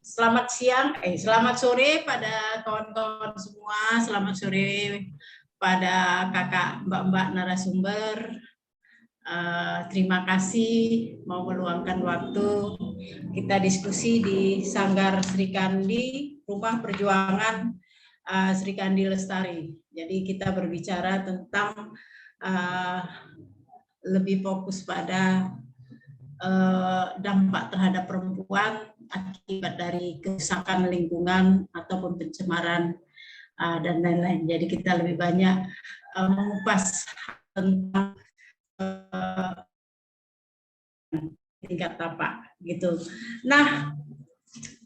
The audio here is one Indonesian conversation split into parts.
Selamat sore pada kawan-kawan semua, selamat sore pada kakak mbak-mbak narasumber. Terima kasih mau meluangkan waktu kita diskusi di Sanggar Sri Kandi, Rumah Perjuangan Sri Kandi Lestari. Jadi kita berbicara tentang lebih fokus pada dampak terhadap perempuan akibat dari kerusakan lingkungan ataupun pencemaran dan lain-lain. Jadi kita lebih banyak mengupas tentang tingkat tapak gitu. Nah,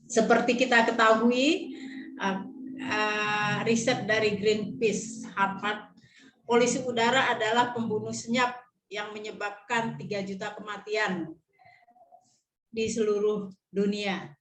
seperti kita ketahui, riset dari Greenpeace Harvard, polusi udara adalah pembunuh senyap yang menyebabkan 3 juta kematian di seluruh dunia.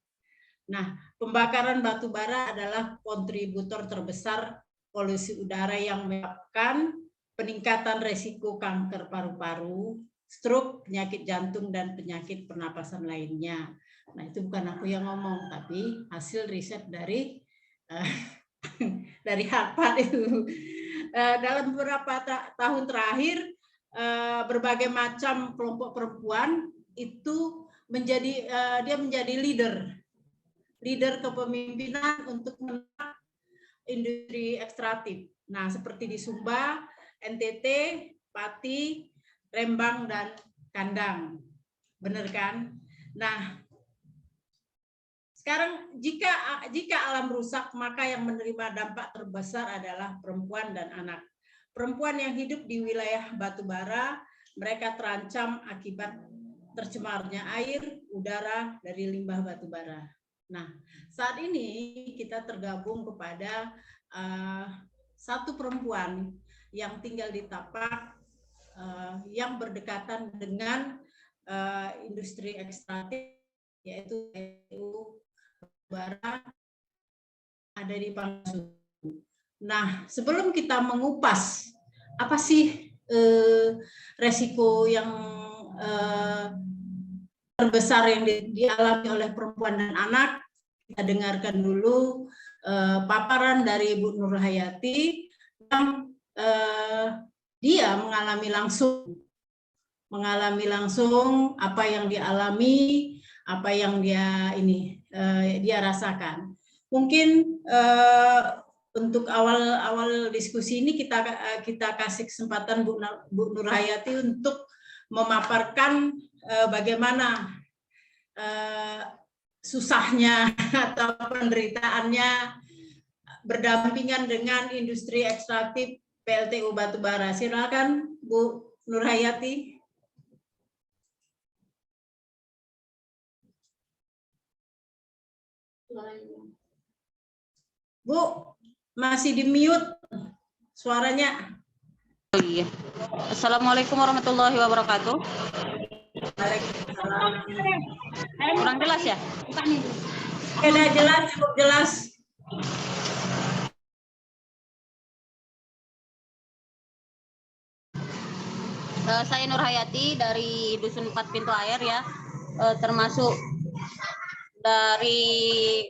Nah, pembakaran batu bara adalah kontributor terbesar polusi udara yang menyebabkan peningkatan resiko kanker paru-paru, stroke, penyakit jantung, dan penyakit pernapasan lainnya. Nah, itu bukan aku yang ngomong, tapi hasil riset dari dari Harvard itu. Dalam beberapa tahun terakhir, berbagai macam kelompok perempuan itu dia menjadi leader kepemimpinan untuk menang industri ekstraktif. Nah, seperti di Sumba, NTT, Pati, Rembang, dan Kandang. Benar kan? Nah, sekarang jika alam rusak, maka yang menerima dampak terbesar adalah perempuan dan anak. Perempuan yang hidup di wilayah batubara, mereka terancam akibat tercemarnya air, udara dari limbah batubara. Nah, saat ini kita tergabung kepada satu perempuan yang tinggal di tapak yang berdekatan dengan industri ekstraktif, yaitu batubara ada di Pangsu. Nah, sebelum kita mengupas apa sih resiko yang terbesar yang dialami oleh perempuan dan anak, kita dengarkan dulu paparan dari Bu Nur Hayati yang dia mengalami langsung apa yang dialami, apa yang dia rasakan. Mungkin untuk awal diskusi ini kita kasih kesempatan Bu Nur Hayati untuk memaparkan bagaimana susahnya atau penderitaannya berdampingan dengan industri ekstraktif PLTU batubara. Silakan Bu Nur Hayati. Bu, masih di mute suaranya. Oh iya. Assalamualaikum warahmatullahi wabarakatuh. Kurang jelas ya? Sudah jelas, cukup jelas. Saya Nur Hayati dari Dusun 4 Pintu Air ya, termasuk dari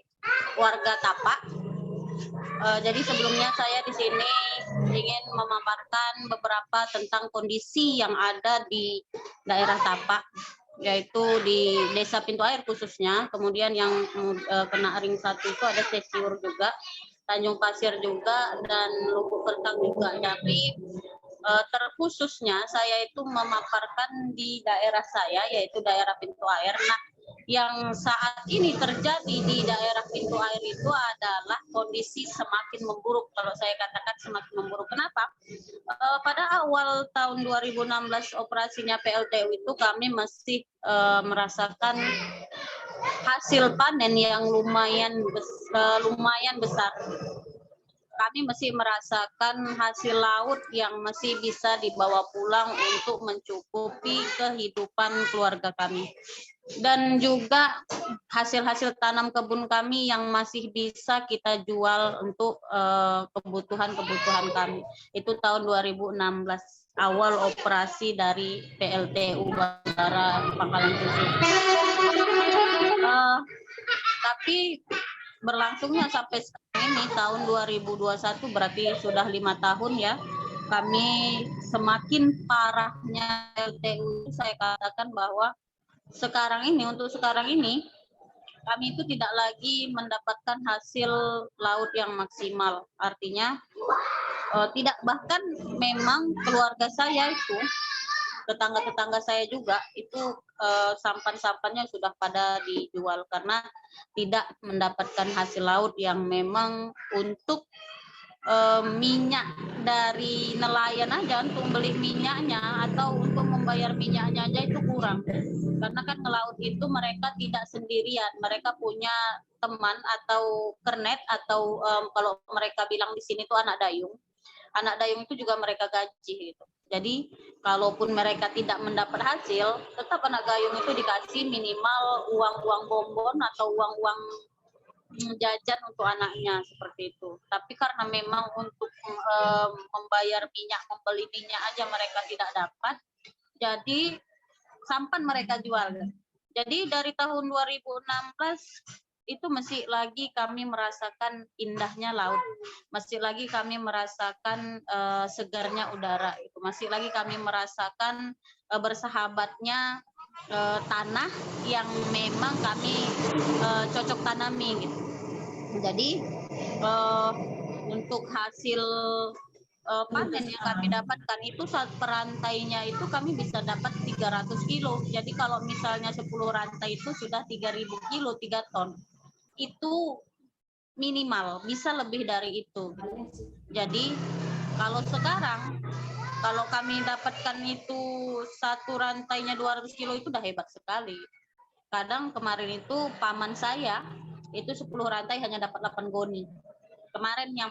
warga Tapak. Jadi sebelumnya saya di sini ingin memaparkan beberapa tentang kondisi yang ada di daerah Tapak, yaitu di Desa Pintu Air khususnya. Kemudian yang kena ring 1 itu ada Sesiur juga, Tanjung Pasir juga, dan Lubuk Kertang juga. Jadi terkhususnya saya itu memaparkan di daerah saya, yaitu daerah Pintu Air. Nah, yang saat ini terjadi di daerah Pintu Air itu adalah kondisi semakin memburuk. Kalau saya katakan semakin memburuk. Kenapa? Pada awal tahun 2016 operasinya PLTU itu kami masih merasakan hasil panen yang lumayan besar. Kami masih merasakan hasil laut yang masih bisa dibawa pulang untuk mencukupi kehidupan keluarga kami. dan juga hasil-hasil tanam kebun kami yang masih bisa kita jual untuk kebutuhan-kebutuhan kami. Itu tahun 2016 awal operasi dari PLTU Batubara Pangkalan Susu. Tapi berlangsungnya sampai sekarang ini tahun 2021 berarti sudah 5 tahun ya. Kami semakin parahnya PLTU, saya katakan bahwa untuk sekarang ini kami itu tidak lagi mendapatkan hasil laut yang maksimal. Artinya tidak, bahkan memang keluarga saya itu, tetangga-tetangga saya juga itu sampan-sampannya sudah pada dijual karena tidak mendapatkan hasil laut yang memang untuk minyak dari nelayan aja, untuk beli minyaknya atau untuk membayar minyaknya aja itu kurang. Karena kan ngelaut itu mereka tidak sendirian, mereka punya teman atau kernet atau kalau mereka bilang di sini tuh anak dayung. Anak dayung itu juga mereka gaji gitu. Jadi kalaupun mereka tidak mendapat hasil, tetap anak dayung itu dikasih minimal uang-uang bonbon atau uang-uang jajan untuk anaknya seperti itu. Tapi karena memang untuk membayar minyak, membeli minyak aja mereka tidak dapat, jadi sampan mereka jual. Jadi dari tahun 2016 itu masih lagi kami merasakan indahnya laut, masih lagi kami merasakan segarnya udara, itu masih lagi kami merasakan bersahabatnya tanah yang memang kami cocok tanami gitu. Jadi untuk hasil panen yang kami dapatkan itu saat perantainya itu kami bisa dapat 300 kilo. Jadi kalau misalnya 10 rantai itu sudah 3.000 kilo, 3 ton. Itu minimal, bisa lebih dari itu. Jadi kalau sekarang, kalau kami dapatkan itu satu rantainya 200 kilo itu udah hebat sekali. Kadang kemarin itu paman saya itu 10 rantai hanya dapat 8 goni. Kemarin yang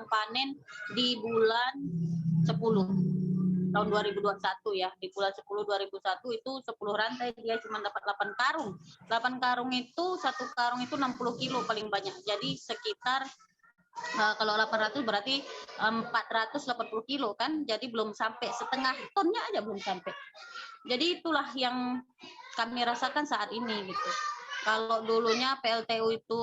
panen di bulan 10 tahun 2021 ya, di bulan 10 2001 itu 10 rantai dia cuma dapat 8 karung. 8 karung itu satu karung itu 60 kilo paling banyak. Jadi sekitar kalau 800 berarti 480 kilo kan, jadi belum sampai setengah tonnya aja belum sampai. Jadi itulah yang kami rasakan saat ini gitu. Kalau dulunya PLTU itu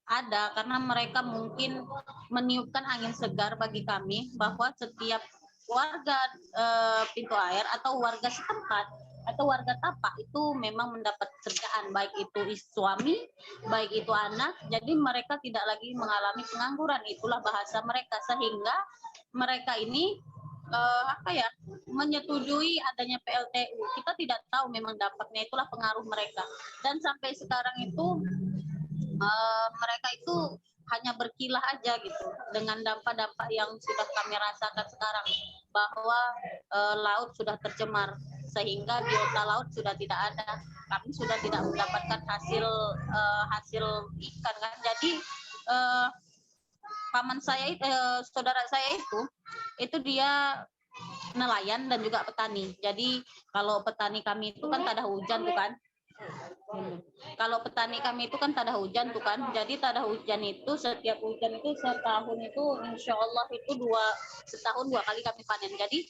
ada karena mereka mungkin meniupkan angin segar bagi kami bahwa setiap warga pintu air atau warga setempat atau warga tapak itu memang mendapat kerjaan, baik itu suami, baik itu anak, jadi mereka tidak lagi mengalami pengangguran, itulah bahasa mereka, sehingga mereka ini menyetujui adanya PLTU. Kita tidak tahu memang dampaknya, itulah pengaruh mereka. Dan sampai sekarang itu mereka itu hanya berkilah aja gitu dengan dampak-dampak yang sudah kami rasakan sekarang, bahwa laut sudah tercemar sehingga biota laut sudah tidak ada. Kami sudah tidak mendapatkan hasil ikan kan. Jadi paman saya, saudara saya itu dia nelayan dan juga petani. Jadi kalau petani kami itu kan tak ada hujan tuh kan. Kalau petani kami itu kan tak ada hujan tuh kan. Jadi tak ada hujan itu, setiap hujan itu setahun itu insya Allah itu setahun 2 kali kami panen. Jadi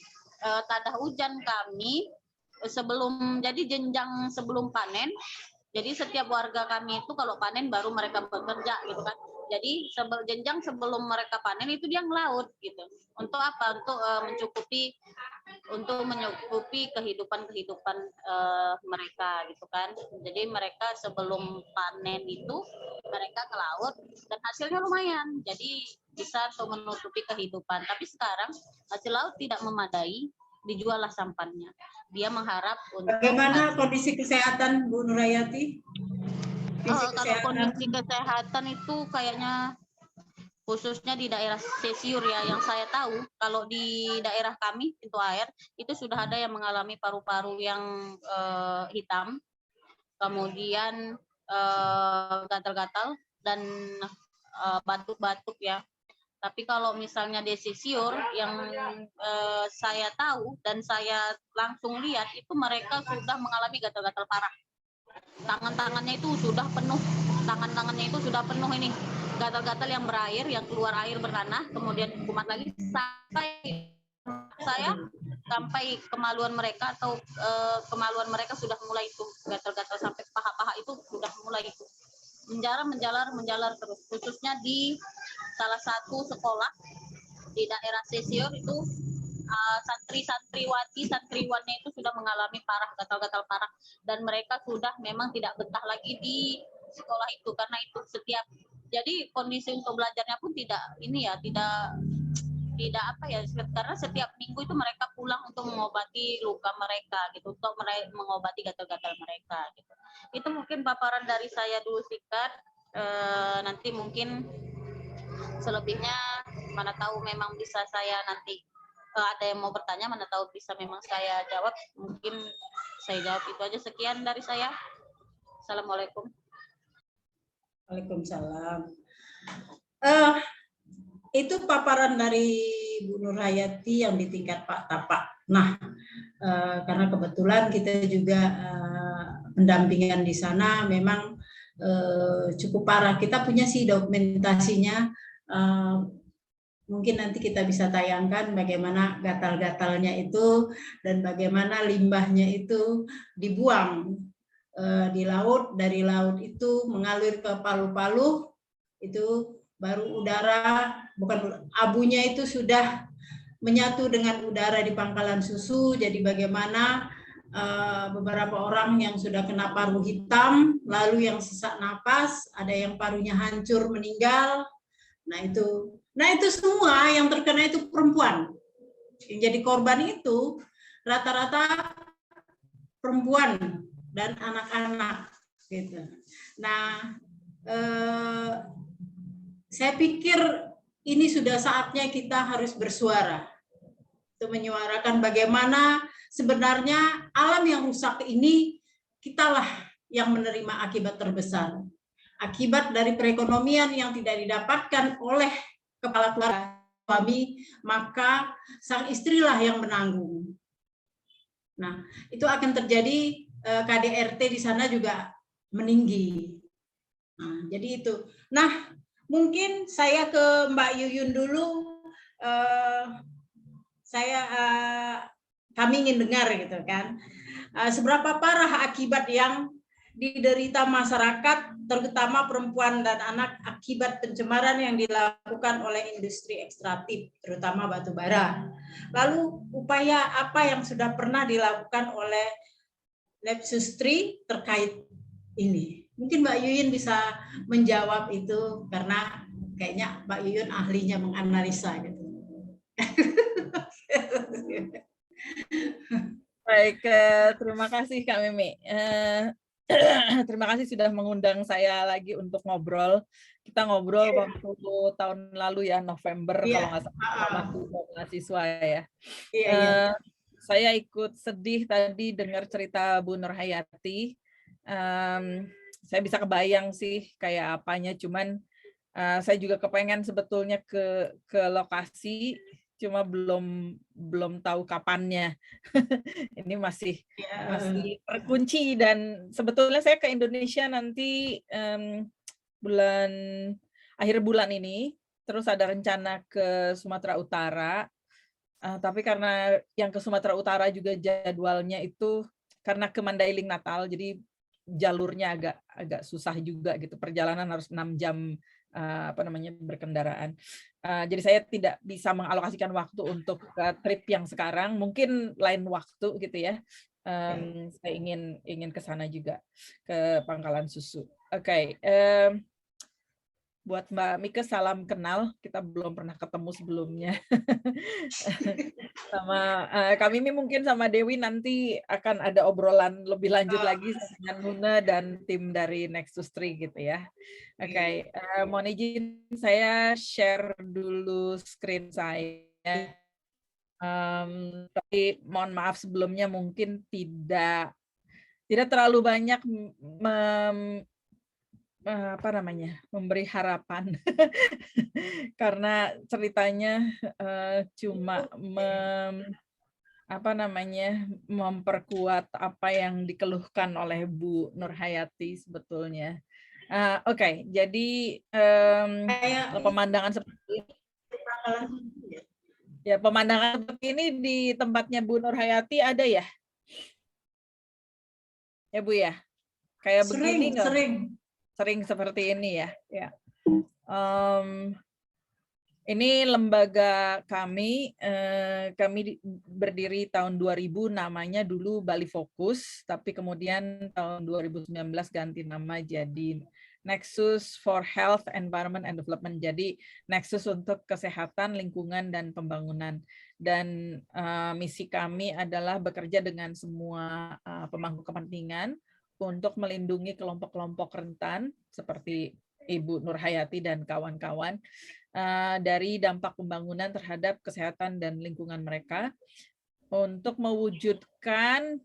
tak ada hujan kami sebelum, jadi jenjang sebelum panen. Jadi setiap warga kami itu kalau panen baru mereka bekerja gitu kan. Jadi jenjang sebelum mereka panen itu dia ngelaut gitu. Untuk apa? Untuk menyukupi kehidupan mereka gitu kan. Jadi mereka sebelum panen itu mereka ke laut dan hasilnya lumayan. Jadi bisa untuk menutupi kehidupan. Tapi sekarang hasil laut tidak memadai, dijuallah sampannya. Dia mengharap untuk bagaimana kondisi kesehatan Bu Nurayati? Kalau kondisi kesehatan itu kayaknya khususnya di daerah Sesiur ya, yang saya tahu kalau di daerah kami pintu air itu sudah ada yang mengalami paru-paru yang hitam, kemudian gatal-gatal dan batuk-batuk ya. Tapi kalau misalnya desisior yang saya tahu dan saya langsung lihat itu mereka sudah mengalami gatal-gatal parah. Tangan-tangannya itu sudah penuh, tangan-tangannya itu sudah penuh ini gatal-gatal yang berair, yang keluar air bertanah, kemudian kumat lagi sampai kemaluan mereka atau kemaluan mereka sudah mulai itu gatal-gatal sampai paha-paha itu sudah mulai itu menjalar terus, khususnya di salah satu sekolah di daerah Sesior itu santriwannya itu sudah mengalami parah gatal-gatal parah dan mereka sudah memang tidak betah lagi di sekolah itu karena itu jadi kondisi untuk belajarnya pun tidak apa ya, karena setiap minggu itu mereka pulang untuk mengobati luka mereka gitu, untuk mengobati gatal-gatal mereka gitu. Itu mungkin paparan dari saya dulu singkat. Nanti mungkin selebihnya mana tahu memang bisa saya nanti ada yang mau bertanya, mana tahu bisa memang saya jawab, mungkin saya jawab. Itu aja, sekian dari saya. Assalamualaikum. Waalaikumsalam. Itu paparan dari Bu Nur Hayati yang di tingkat Pak Tapak. Nah, karena kebetulan kita juga pendampingan di sana memang cukup parah. Kita punya sih dokumentasinya. Mungkin nanti kita bisa tayangkan bagaimana gatal-gatalnya itu dan bagaimana limbahnya itu dibuang di laut, dari laut itu mengalir ke Palu-Palu, itu baru udara, bukan abunya itu sudah menyatu dengan udara di Pangkalan Susu. Jadi bagaimana beberapa orang yang sudah kena paru hitam, lalu yang sesak napas, ada yang parunya hancur meninggal. Nah itu semua yang terkena itu perempuan. Yang jadi korban itu rata-rata perempuan dan anak-anak gitu. Nah, saya pikir ini sudah saatnya kita harus bersuara untuk menyuarakan bagaimana sebenarnya alam yang rusak ini kitalah yang menerima akibat terbesar. Akibat dari perekonomian yang tidak didapatkan oleh kepala keluarga suami, maka sang istrilah yang menanggung. Nah, itu akan terjadi KDRT di sana juga meninggi. Nah, jadi itu. Nah, mungkin saya ke Mbak Yuyun dulu. Kami ingin dengar gitu kan. Seberapa parah akibat yang diderita masyarakat, terutama perempuan dan anak, akibat pencemaran yang dilakukan oleh industri ekstraktif, terutama batu bara. Lalu upaya apa yang sudah pernah dilakukan oleh Labsustri terkait ini? Mungkin Mbak Yuyun bisa menjawab itu karena kayaknya Mbak Yuyun ahlinya menganalisa gitu. Baik, terima kasih Kak Mimi. Terima kasih sudah mengundang saya lagi untuk ngobrol. Kita ngobrol waktu tahun lalu ya, November kalau nggak salah, waktu mahasiswa ya. Saya ikut sedih tadi dengar cerita Bu Nur Hayati. Saya bisa kebayang sih kayak apanya, cuman saya juga kepengen sebetulnya ke lokasi, cuma belum tahu kapannya. Ini masih terkunci, dan sebetulnya saya ke Indonesia nanti akhir bulan ini, terus ada rencana ke Sumatera Utara. Tapi karena yang ke Sumatera Utara juga jadwalnya itu karena ke Mandailing Natal, jadi jalurnya agak susah juga gitu. Perjalanan harus 6 jam berkendaraan. Jadi saya tidak bisa mengalokasikan waktu untuk trip yang sekarang. Mungkin lain waktu gitu ya. Saya ingin ke sana juga, ke Pangkalan Susu. Oke. Buat Mbak Mika, salam kenal. Kita belum pernah ketemu sebelumnya. Sama kami mungkin sama Dewi nanti akan ada obrolan lebih lanjut lagi dengan Nuna dan tim dari Nexus 3 gitu ya. Oke, mohon izin saya share dulu screen saya. Tapi mohon maaf sebelumnya, mungkin tidak terlalu banyak memberi harapan karena ceritanya cuma memperkuat apa yang dikeluhkan oleh Bu Nurhayati sebetulnya. Oke, jadi pemandangan seperti ya, pemandangan seperti ini di tempatnya Bu Nurhayati ada ya? Ya Bu ya, kayak begini nggak? Sering seperti ini ya. Ya. Ini lembaga kami, kami berdiri tahun 2000, namanya dulu Bali Fokus, tapi kemudian tahun 2019 ganti nama jadi Nexus for Health, Environment and Development. Jadi Nexus untuk kesehatan, lingkungan, dan pembangunan. Dan misi kami adalah bekerja dengan semua pemangku kepentingan untuk melindungi kelompok-kelompok rentan seperti Ibu Nurhayati dan kawan-kawan dari dampak pembangunan terhadap kesehatan dan lingkungan mereka untuk mewujudkan,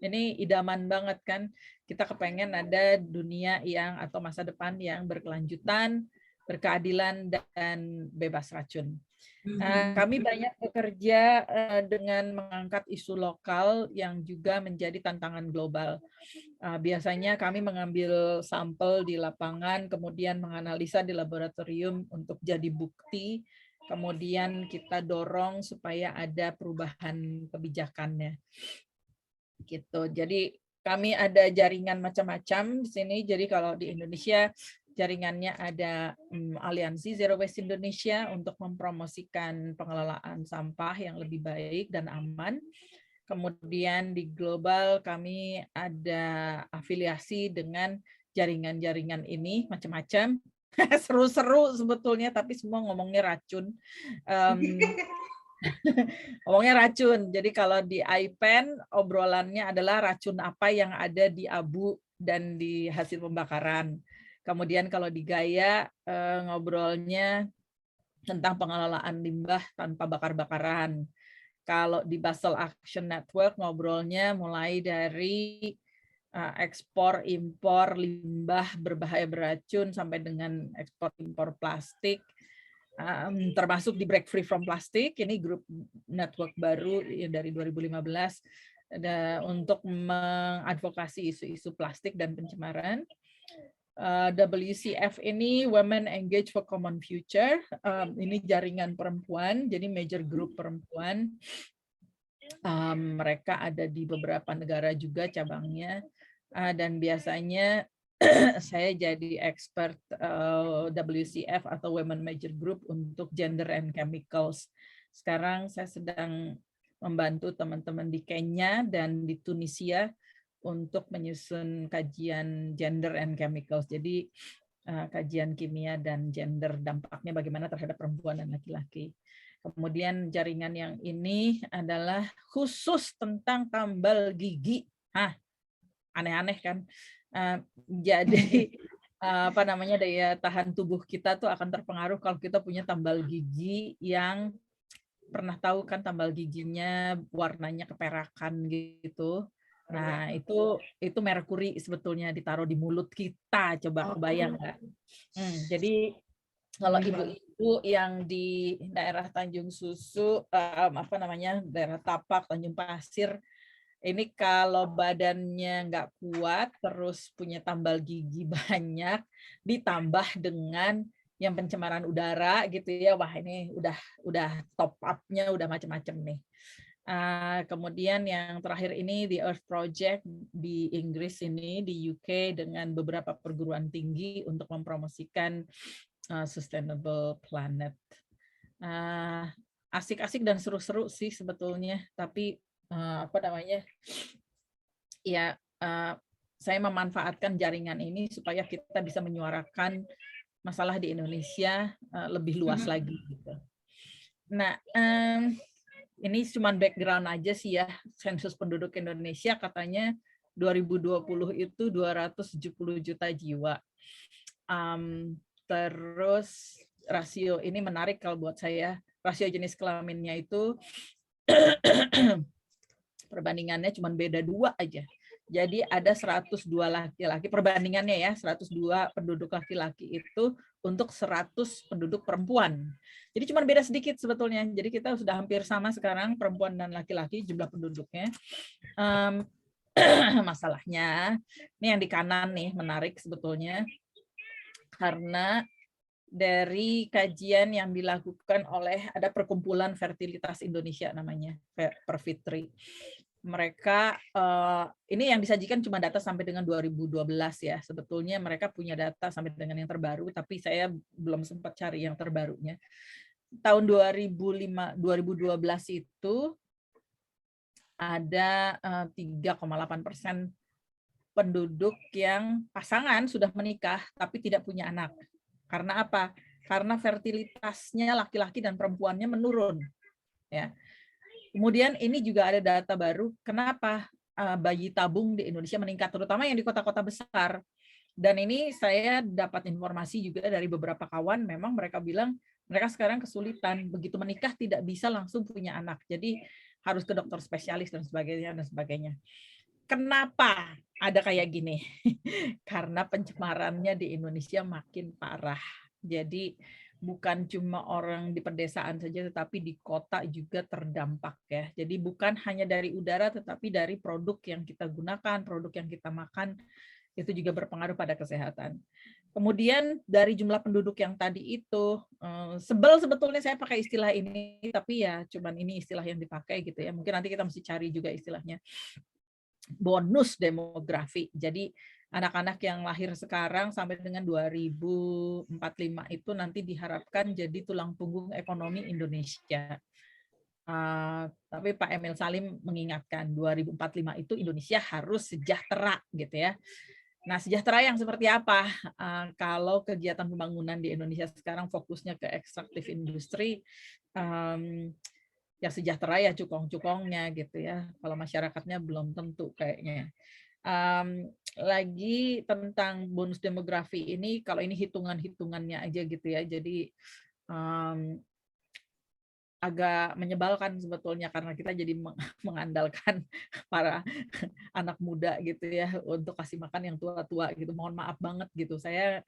ini idaman banget kan, kita kepengen ada dunia yang atau masa depan yang berkelanjutan, berkeadilan, dan bebas racun. Kami banyak bekerja dengan mengangkat isu lokal yang juga menjadi tantangan global. Biasanya kami mengambil sampel di lapangan, kemudian menganalisa di laboratorium untuk jadi bukti, kemudian kita dorong supaya ada perubahan kebijakannya. Gitu. Jadi kami ada jaringan macam-macam di sini. Jadi kalau di Indonesia jaringannya ada Aliansi Zero Waste Indonesia untuk mempromosikan pengelolaan sampah yang lebih baik dan aman. Kemudian di global kami ada afiliasi dengan jaringan-jaringan ini macam-macam. Seru-seru sebetulnya, tapi semua ngomongnya racun. Ngomongnya racun. Jadi kalau di IPEN obrolannya adalah racun apa yang ada di abu dan di hasil pembakaran. Kemudian kalau di Gaia ngobrolnya tentang pengelolaan limbah tanpa bakar-bakaran. Kalau di Basel Action Network ngobrolnya mulai dari ekspor impor limbah berbahaya beracun sampai dengan ekspor impor plastik, termasuk di Break Free from Plastic. Ini grup network baru dari 2015 untuk mengadvokasi isu-isu plastik dan pencemaran. WCF ini Women Engage for Common Future. Ini jaringan perempuan, jadi major group perempuan. Mereka ada di beberapa negara juga cabangnya. Dan biasanya saya jadi expert WCF atau Women Major Group untuk Gender and Chemicals. Sekarang saya sedang membantu teman-teman di Kenya dan di Tunisia untuk menyusun kajian gender and chemicals. Jadi kajian kimia dan gender, dampaknya bagaimana terhadap perempuan dan laki-laki. Kemudian jaringan yang ini adalah khusus tentang tambal gigi. Aneh-aneh kan. Jadi daya tahan tubuh kita tuh akan terpengaruh kalau kita punya tambal gigi yang pernah tahu kan tambal giginya warnanya keperakan gitu. Nah, itu merkuri sebetulnya ditaruh di mulut kita, coba kebayang nggak? Jadi kalau ibu-ibu yang di daerah Tanjung Susu, daerah Tapak, Tanjung Pasir, ini kalau badannya nggak kuat, terus punya tambal gigi banyak, ditambah dengan yang pencemaran udara gitu ya, wah ini udah top up-nya udah macam-macam nih. Kemudian yang terakhir ini The Earth Project di Inggris ini, di UK dengan beberapa perguruan tinggi untuk mempromosikan sustainable planet. Asik-asik dan seru-seru sih sebetulnya, tapi saya memanfaatkan jaringan ini supaya kita bisa menyuarakan masalah di Indonesia lebih luas lagi gitu. Nah, ini cuma background aja sih ya. Sensus penduduk Indonesia katanya 2020 itu 270 juta jiwa. Terus rasio ini menarik kalau buat saya. Rasio jenis kelaminnya itu perbandingannya cuma beda 2 aja. Jadi ada 102 laki-laki, perbandingannya ya, 102 penduduk laki-laki itu untuk 100 penduduk perempuan. Jadi cuma beda sedikit sebetulnya. Jadi kita sudah hampir sama sekarang perempuan dan laki-laki jumlah penduduknya. Masalahnya, ini yang di kanan nih menarik sebetulnya, karena dari kajian yang dilakukan oleh ada Perkumpulan Fertilitas Indonesia namanya, Perfitri. Mereka ini yang disajikan cuma data sampai dengan 2012 ya. Sebetulnya mereka punya data sampai dengan yang terbaru, tapi saya belum sempat cari yang terbarunya. Tahun 2012 itu ada 3,8% penduduk yang pasangan sudah menikah tapi tidak punya anak. Karena apa? Karena fertilitasnya laki-laki dan perempuannya menurun. Ya. Kemudian ini juga ada data baru, kenapa bayi tabung di Indonesia meningkat, terutama yang di kota-kota besar. Dan ini saya dapat informasi juga dari beberapa kawan, memang mereka bilang mereka sekarang kesulitan, begitu menikah tidak bisa langsung punya anak. Jadi harus ke dokter spesialis dan sebagainya. Kenapa ada kayak gini? Karena pencemarannya di Indonesia makin parah. Jadi bukan cuma orang di pedesaan saja, tetapi di kota juga terdampak ya. Jadi bukan hanya dari udara, tetapi dari produk yang kita gunakan, produk yang kita makan, itu juga berpengaruh pada kesehatan. Kemudian dari jumlah penduduk yang tadi itu, sebel sebetulnya saya pakai istilah ini, tapi ya cuman ini istilah yang dipakai gitu ya. Mungkin nanti kita mesti cari juga istilahnya. Bonus demografi. Jadi anak-anak yang lahir sekarang sampai dengan 2045 itu nanti diharapkan jadi tulang punggung ekonomi Indonesia. Tapi Pak Emil Salim mengingatkan 2045 itu Indonesia harus sejahtera gitu ya. Nah, sejahtera yang seperti apa? Kalau kegiatan pembangunan di Indonesia sekarang fokusnya ke ekstraktif industri, ya sejahtera ya cukong-cukongnya gitu ya. Kalau masyarakatnya belum tentu kayaknya. Lagi tentang bonus demografi ini, kalau ini hitungan-hitungannya aja gitu ya. Jadi agak menyebalkan sebetulnya karena kita jadi mengandalkan para anak muda gitu ya untuk kasih makan yang tua-tua gitu. Mohon maaf banget gitu. Saya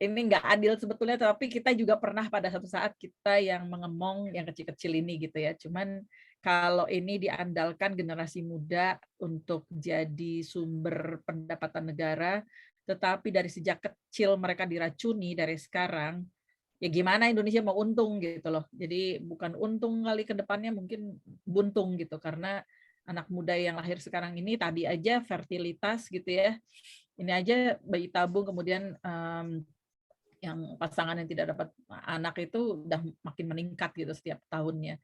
ini nggak adil sebetulnya, tapi kita juga pernah pada satu saat kita yang mengemong yang kecil-kecil ini gitu ya. Cuman kalau ini diandalkan generasi muda untuk jadi sumber pendapatan negara, tetapi dari sejak kecil mereka diracuni dari sekarang, ya gimana Indonesia mau untung gitu loh. Jadi bukan untung kali ke depannya, mungkin buntung gitu, karena anak muda yang lahir sekarang ini tadi aja fertilitas gitu ya. Ini aja bayi tabung, kemudian yang pasangan yang tidak dapat anak itu udah makin meningkat gitu setiap tahunnya.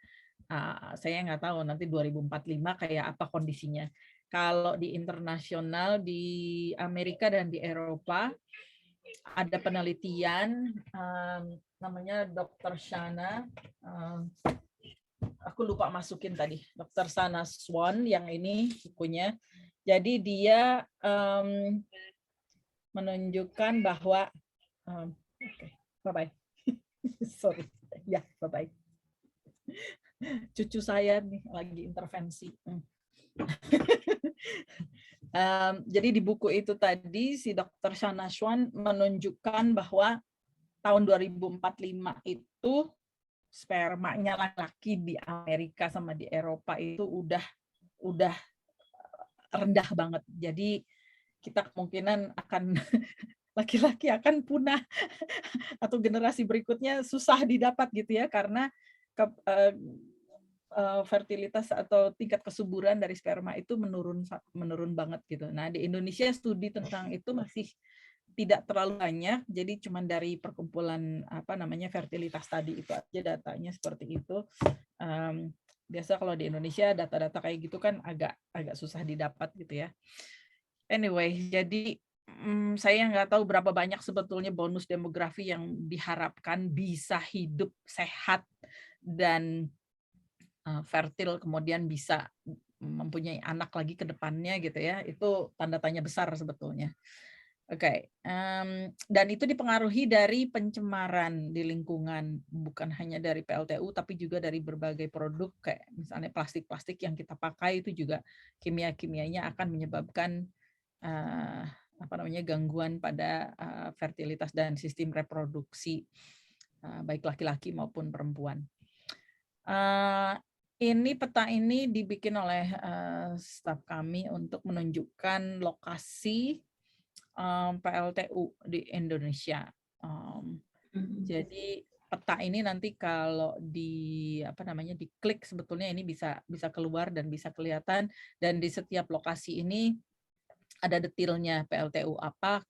Saya nggak tahu nanti 2045 kayak apa kondisinya. Kalau di internasional, di Amerika dan di Eropa, ada penelitian namanya Dr. Shana, aku lupa masukin tadi, Dr. Shana Swan yang ini bukunya. Jadi dia menunjukkan bahwa bye-bye. Sorry. Ya, bye-bye. Cucu saya nih lagi intervensi. Jadi di buku itu tadi si Dr. Shana Swan menunjukkan bahwa tahun 2045 itu spermanya laki-laki di Amerika sama di Eropa itu udah rendah banget. Jadi kita kemungkinan akan laki-laki akan punah atau generasi berikutnya susah didapat gitu ya, karena fertilitas atau tingkat kesuburan dari sperma itu menurun banget gitu. Nah, di Indonesia studi tentang itu masih tidak terlalu banyak, jadi cuma dari perkumpulan fertilitas tadi itu aja datanya seperti itu. Biasa kalau di Indonesia data-data kayak gitu kan agak susah didapat gitu ya. Anyway, jadi saya nggak tahu berapa banyak sebetulnya bonus demografi yang diharapkan bisa hidup sehat dan fertil, kemudian bisa mempunyai anak lagi ke depannya gitu ya. Itu tanda tanya besar sebetulnya. Oke, dan itu dipengaruhi dari pencemaran di lingkungan, bukan hanya dari PLTU, tapi juga dari berbagai produk, kayak misalnya plastik-plastik yang kita pakai itu juga kimia-kimianya akan menyebabkan gangguan pada fertilitas dan sistem reproduksi, baik laki-laki maupun perempuan. Ini peta ini dibikin oleh staf kami untuk menunjukkan lokasi PLTU di Indonesia. Jadi peta ini nanti kalau diklik sebetulnya ini bisa keluar dan bisa kelihatan, dan di setiap lokasi ini ada detailnya PLTU apa,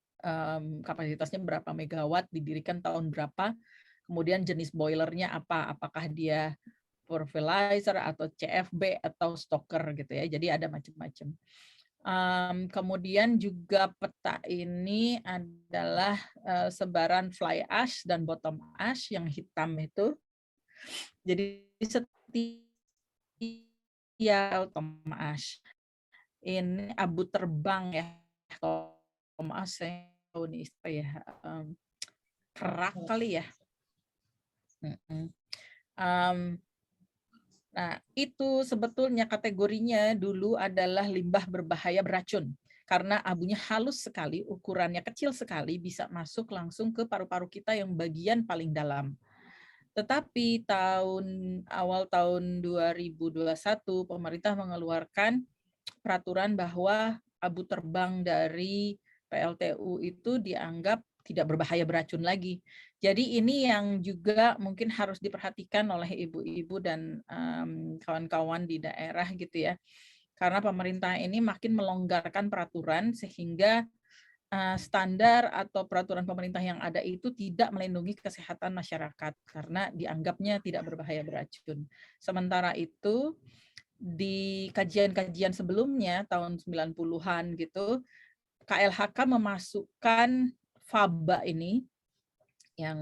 kapasitasnya berapa megawatt, didirikan tahun berapa, kemudian jenis boilernya apa, apakah dia fertilizer atau CFB atau stoker gitu ya. Jadi ada macam-macam. Kemudian juga peta ini adalah sebaran fly ash dan bottom ash yang hitam itu. Jadi setiap bottom ash ini abu terbang ya. Kalau ash saya tahu nih ya, kerak kali ya. Nah, itu sebetulnya kategorinya dulu adalah limbah berbahaya beracun. Karena abunya halus sekali, ukurannya kecil sekali, bisa masuk langsung ke paru-paru kita yang bagian paling dalam. Tetapi awal tahun 2021, pemerintah mengeluarkan peraturan bahwa abu terbang dari PLTU itu dianggap tidak berbahaya beracun lagi. Jadi ini yang juga mungkin harus diperhatikan oleh ibu-ibu dan kawan-kawan di daerah gitu ya. Karena pemerintah ini makin melonggarkan peraturan sehingga standar atau peraturan pemerintah yang ada itu tidak melindungi kesehatan masyarakat karena dianggapnya tidak berbahaya beracun. Sementara itu di kajian-kajian sebelumnya tahun 90-an gitu, KLHK memasukkan faba ini yang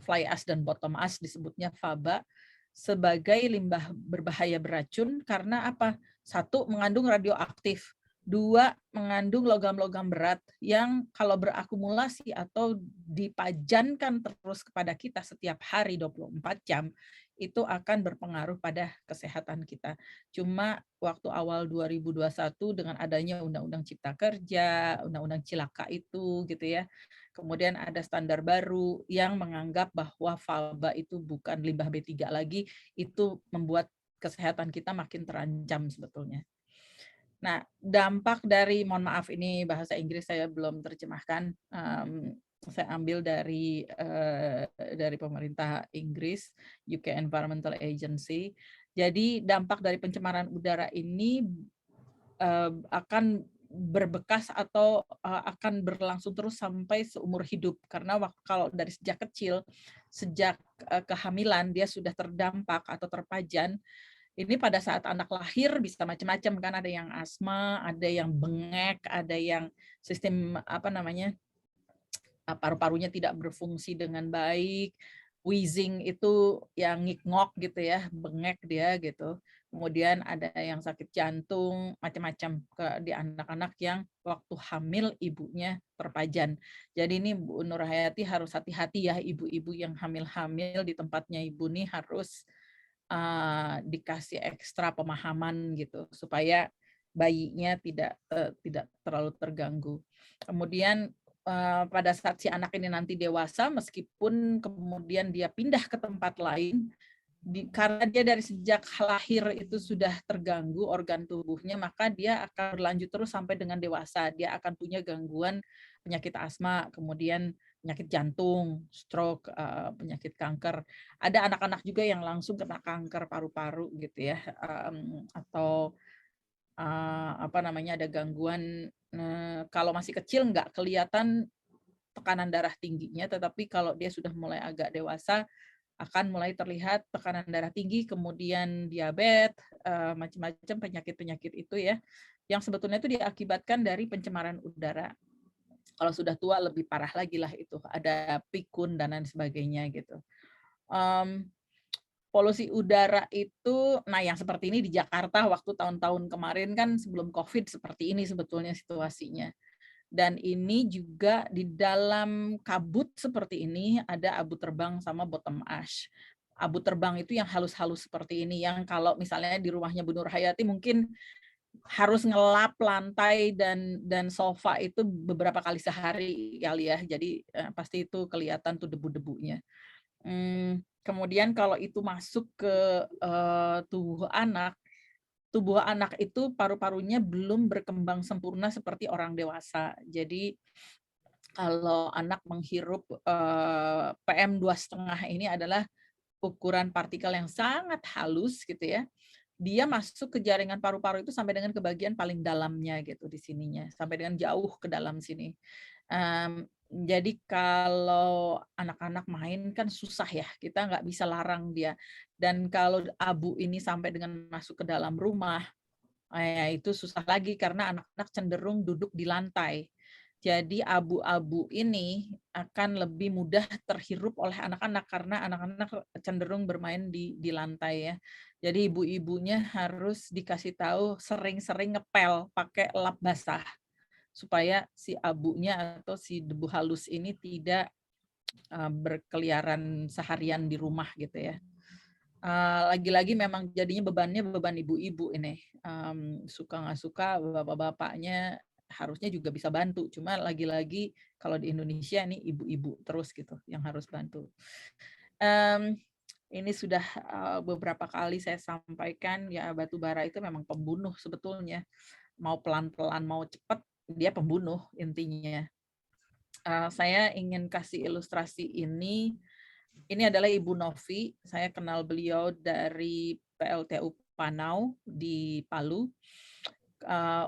fly ash dan bottom ash disebutnya faba sebagai limbah berbahaya beracun karena apa? Satu, mengandung radioaktif. Dua, mengandung logam-logam berat yang kalau berakumulasi atau dipajankan terus kepada kita setiap hari 24 jam, itu akan berpengaruh pada kesehatan kita. Cuma waktu awal 2021 dengan adanya Undang-Undang Cipta Kerja, Undang-Undang Cilaka itu gitu ya, kemudian ada standar baru yang menganggap bahwa faba itu bukan limbah B3 lagi, itu membuat kesehatan kita makin terancam sebetulnya. Nah, dampak dari, mohon maaf ini bahasa Inggris saya belum terjemahkan, saya ambil dari pemerintah Inggris, UK Environmental Agency. Jadi dampak dari pencemaran udara ini akan berbekas atau akan berlangsung terus sampai seumur hidup, karena kalau dari sejak kecil, sejak kehamilan dia sudah terdampak atau terpajan. Ini pada saat anak lahir bisa macam-macam kan, ada yang asma, ada yang bengek, ada yang sistem paru-parunya tidak berfungsi dengan baik, wheezing itu yang ngik-ngok gitu ya, bengek dia gitu. Kemudian ada yang sakit jantung, macam-macam di anak-anak yang waktu hamil ibunya terpajan. Jadi ini Bu Nur Hayati harus hati-hati ya, ibu-ibu yang hamil-hamil di tempatnya ibu nih harus dikasih ekstra pemahaman gitu supaya bayinya tidak terlalu terganggu. Kemudian pada saat si anak ini nanti dewasa, meskipun kemudian dia pindah ke tempat lain, karena dia dari sejak lahir itu sudah terganggu organ tubuhnya, maka dia akan berlanjut terus sampai dengan dewasa. Dia akan punya gangguan penyakit asma, kemudian penyakit jantung, stroke, penyakit kanker. Ada anak-anak juga yang langsung kena kanker paru-paru gitu ya, atau ada gangguan, kalau masih kecil nggak kelihatan tekanan darah tingginya, tetapi kalau dia sudah mulai agak dewasa akan mulai terlihat tekanan darah tinggi, kemudian diabetes, macam-macam penyakit-penyakit itu ya, yang sebetulnya itu diakibatkan dari pencemaran udara. Kalau sudah tua lebih parah lagi lah itu, ada pikun dan lain sebagainya gitu. Polusi udara itu, nah yang seperti ini di Jakarta waktu tahun-tahun kemarin kan sebelum COVID seperti ini sebetulnya situasinya. Dan ini juga di dalam kabut seperti ini ada abu terbang sama bottom ash. Abu terbang itu yang halus-halus seperti ini, yang kalau misalnya di rumahnya Bu Nur Hayati mungkin harus ngelap lantai dan sofa itu beberapa kali sehari kali ya. Jadi pasti itu kelihatan tuh debu-debunya. Kemudian kalau itu masuk ke tubuh anak itu paru-parunya belum berkembang sempurna seperti orang dewasa. Jadi kalau anak menghirup PM2,5 ini adalah ukuran partikel yang sangat halus gitu ya. Dia masuk ke jaringan paru-paru itu sampai dengan ke bagian paling dalamnya gitu di sininya, sampai dengan jauh ke dalam sini. Jadi kalau anak-anak main kan susah ya, kita nggak bisa larang dia. Dan kalau abu ini sampai dengan masuk ke dalam rumah, itu susah lagi karena anak-anak cenderung duduk di lantai. Jadi abu-abu ini akan lebih mudah terhirup oleh anak-anak karena anak-anak cenderung bermain di lantai ya. Jadi ibu-ibunya harus dikasih tahu sering-sering ngepel pakai lap basah supaya si abunya atau si debu halus ini tidak berkeliaran seharian di rumah gitu ya. Lagi-lagi memang jadinya bebannya beban ibu-ibu ini. Suka nggak suka bapak-bapaknya harusnya juga bisa bantu. Cuma lagi-lagi kalau di Indonesia ini ibu-ibu terus gitu yang harus bantu. Ini sudah beberapa kali saya sampaikan ya, batu bara itu memang pembunuh sebetulnya. Mau pelan-pelan mau cepat dia pembunuh intinya. Saya ingin kasih ilustrasi ini. Ini adalah Ibu Novi. Saya kenal beliau dari PLTU Panau di Palu.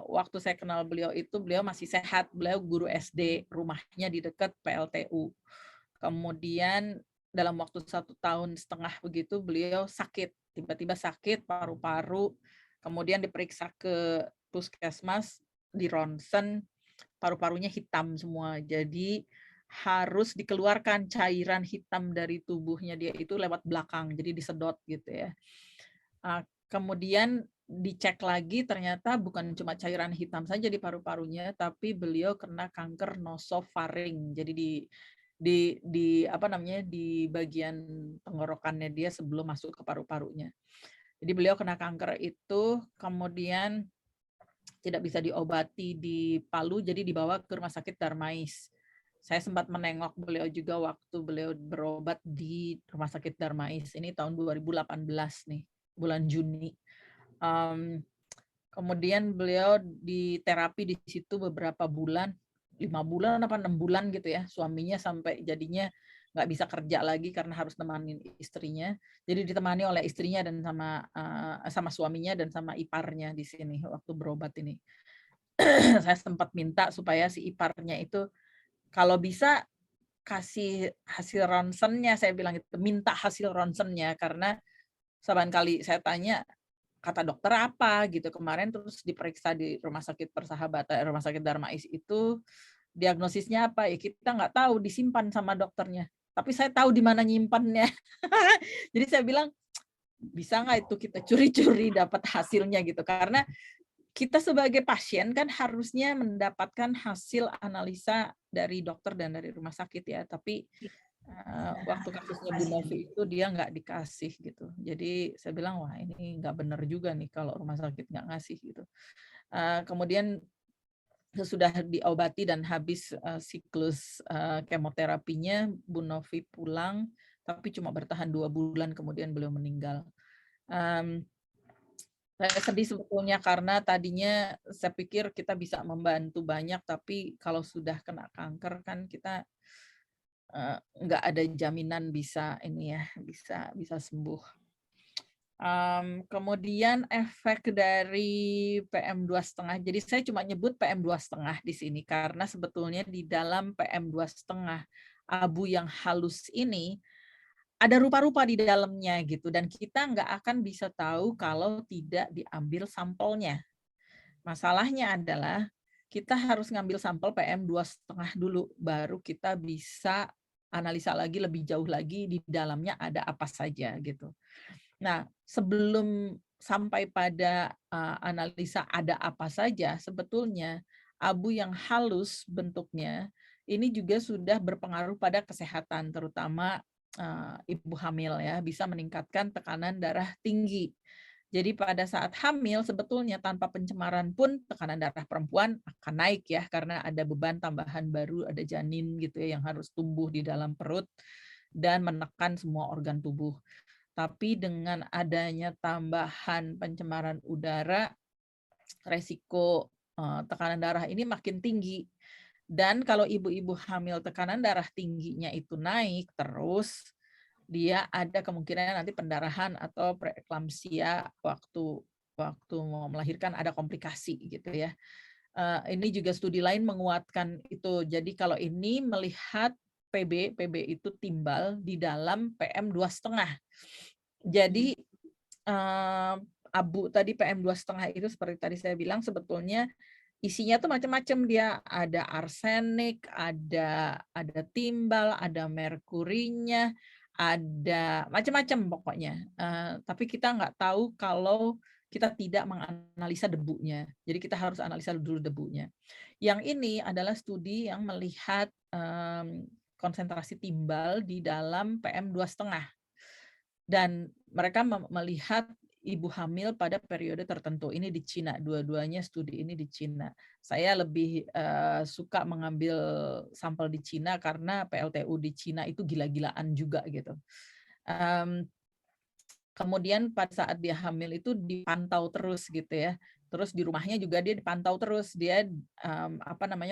Waktu saya kenal beliau itu beliau masih sehat. Beliau guru SD, rumahnya di dekat PLTU. Kemudian dalam waktu 1,5 tahun begitu beliau sakit. Tiba-tiba sakit paru-paru. Kemudian diperiksa ke puskesmas, di ronsen, paru-parunya hitam semua. Jadi harus dikeluarkan cairan hitam dari tubuhnya dia itu lewat belakang, jadi disedot gitu ya. Kemudian dicek lagi ternyata bukan cuma cairan hitam saja di paru-parunya, tapi beliau kena kanker nosofaring. Jadi di apa namanya di bagian tenggorokannya dia sebelum masuk ke paru-parunya. Jadi beliau kena kanker itu, kemudian tidak bisa diobati di Palu, jadi dibawa ke Rumah Sakit Darmais. Saya sempat menengok beliau juga waktu beliau berobat di Rumah Sakit Darmais. Ini tahun 2018 nih, bulan Juni. Kemudian beliau diterapi di situ beberapa bulan, 5 bulan apa 6 bulan gitu ya. Suaminya sampai jadinya nggak bisa kerja lagi karena harus nemanin istrinya. Jadi ditemani oleh istrinya dan sama suaminya dan sama iparnya di sini waktu berobat ini. Saya sempat minta supaya si iparnya itu kalau bisa kasih hasil ronsennya, saya bilang itu minta hasil ronsennya karena saban kali saya tanya kata dokter apa gitu kemarin, terus diperiksa di Rumah Sakit Persahabatan, Rumah Sakit Darmais itu diagnosisnya apa ya kita nggak tahu, disimpan sama dokternya. Tapi saya tahu di mana nyimpannya. Jadi saya bilang bisa nggak itu kita curi-curi dapat hasilnya gitu, karena kita sebagai pasien kan harusnya mendapatkan hasil analisa dari dokter dan dari rumah sakit ya, tapi waktu kasusnya Bu Novi itu dia nggak dikasih gitu. Jadi saya bilang wah ini nggak benar juga nih kalau rumah sakit nggak ngasih gitu. Kemudian sesudah diobati dan habis siklus kemoterapinya, Bu Novi pulang, tapi cuma bertahan 2 bulan kemudian beliau meninggal. Saya sedih sebetulnya karena tadinya saya pikir kita bisa membantu banyak, tapi kalau sudah kena kanker kan kita nggak ada jaminan bisa ini ya bisa sembuh. Kemudian efek dari PM2,5. Jadi saya cuma nyebut PM2,5 di sini karena sebetulnya di dalam PM2,5 abu yang halus ini ada rupa-rupa di dalamnya gitu, dan kita nggak akan bisa tahu kalau tidak diambil sampelnya. Masalahnya adalah kita harus ngambil sampel PM2,5 dulu, baru kita bisa analisa lagi lebih jauh lagi di dalamnya ada apa saja gitu. Nah, sebelum sampai pada analisa ada apa saja, sebetulnya abu yang halus bentuknya, ini juga sudah berpengaruh pada kesehatan, terutama ibu hamil ya, bisa meningkatkan tekanan darah tinggi. Jadi pada saat hamil sebetulnya tanpa pencemaran pun tekanan darah perempuan akan naik ya, karena ada beban tambahan baru, ada janin gitu ya yang harus tumbuh di dalam perut dan menekan semua organ tubuh. Tapi dengan adanya tambahan pencemaran udara, resiko tekanan darah ini makin tinggi. Dan kalau ibu-ibu hamil tekanan darah tingginya itu naik terus, dia ada kemungkinan nanti pendarahan atau preeklamsia waktu mau melahirkan, ada komplikasi gitu ya. Ini juga studi lain menguatkan itu. Jadi kalau ini melihat PB itu timbal di dalam PM 2,5. Jadi abu tadi PM 2,5 itu seperti tadi saya bilang sebetulnya isinya tuh macam-macam, dia ada arsenik, ada timbal, ada merkurinya, ada macam-macam pokoknya. Tapi kita nggak tahu kalau kita tidak menganalisa debunya. Jadi kita harus analisa dulu debunya. Yang ini adalah studi yang melihat konsentrasi timbal di dalam PM 2,5. Dan mereka melihat ibu hamil pada periode tertentu. Ini di Cina, dua-duanya studi ini di Cina. Saya lebih suka mengambil sampel di Cina karena PLTU di Cina itu gila-gilaan juga gitu. Kemudian pada saat dia hamil itu dipantau terus gitu ya. Terus di rumahnya juga dia dipantau terus, dia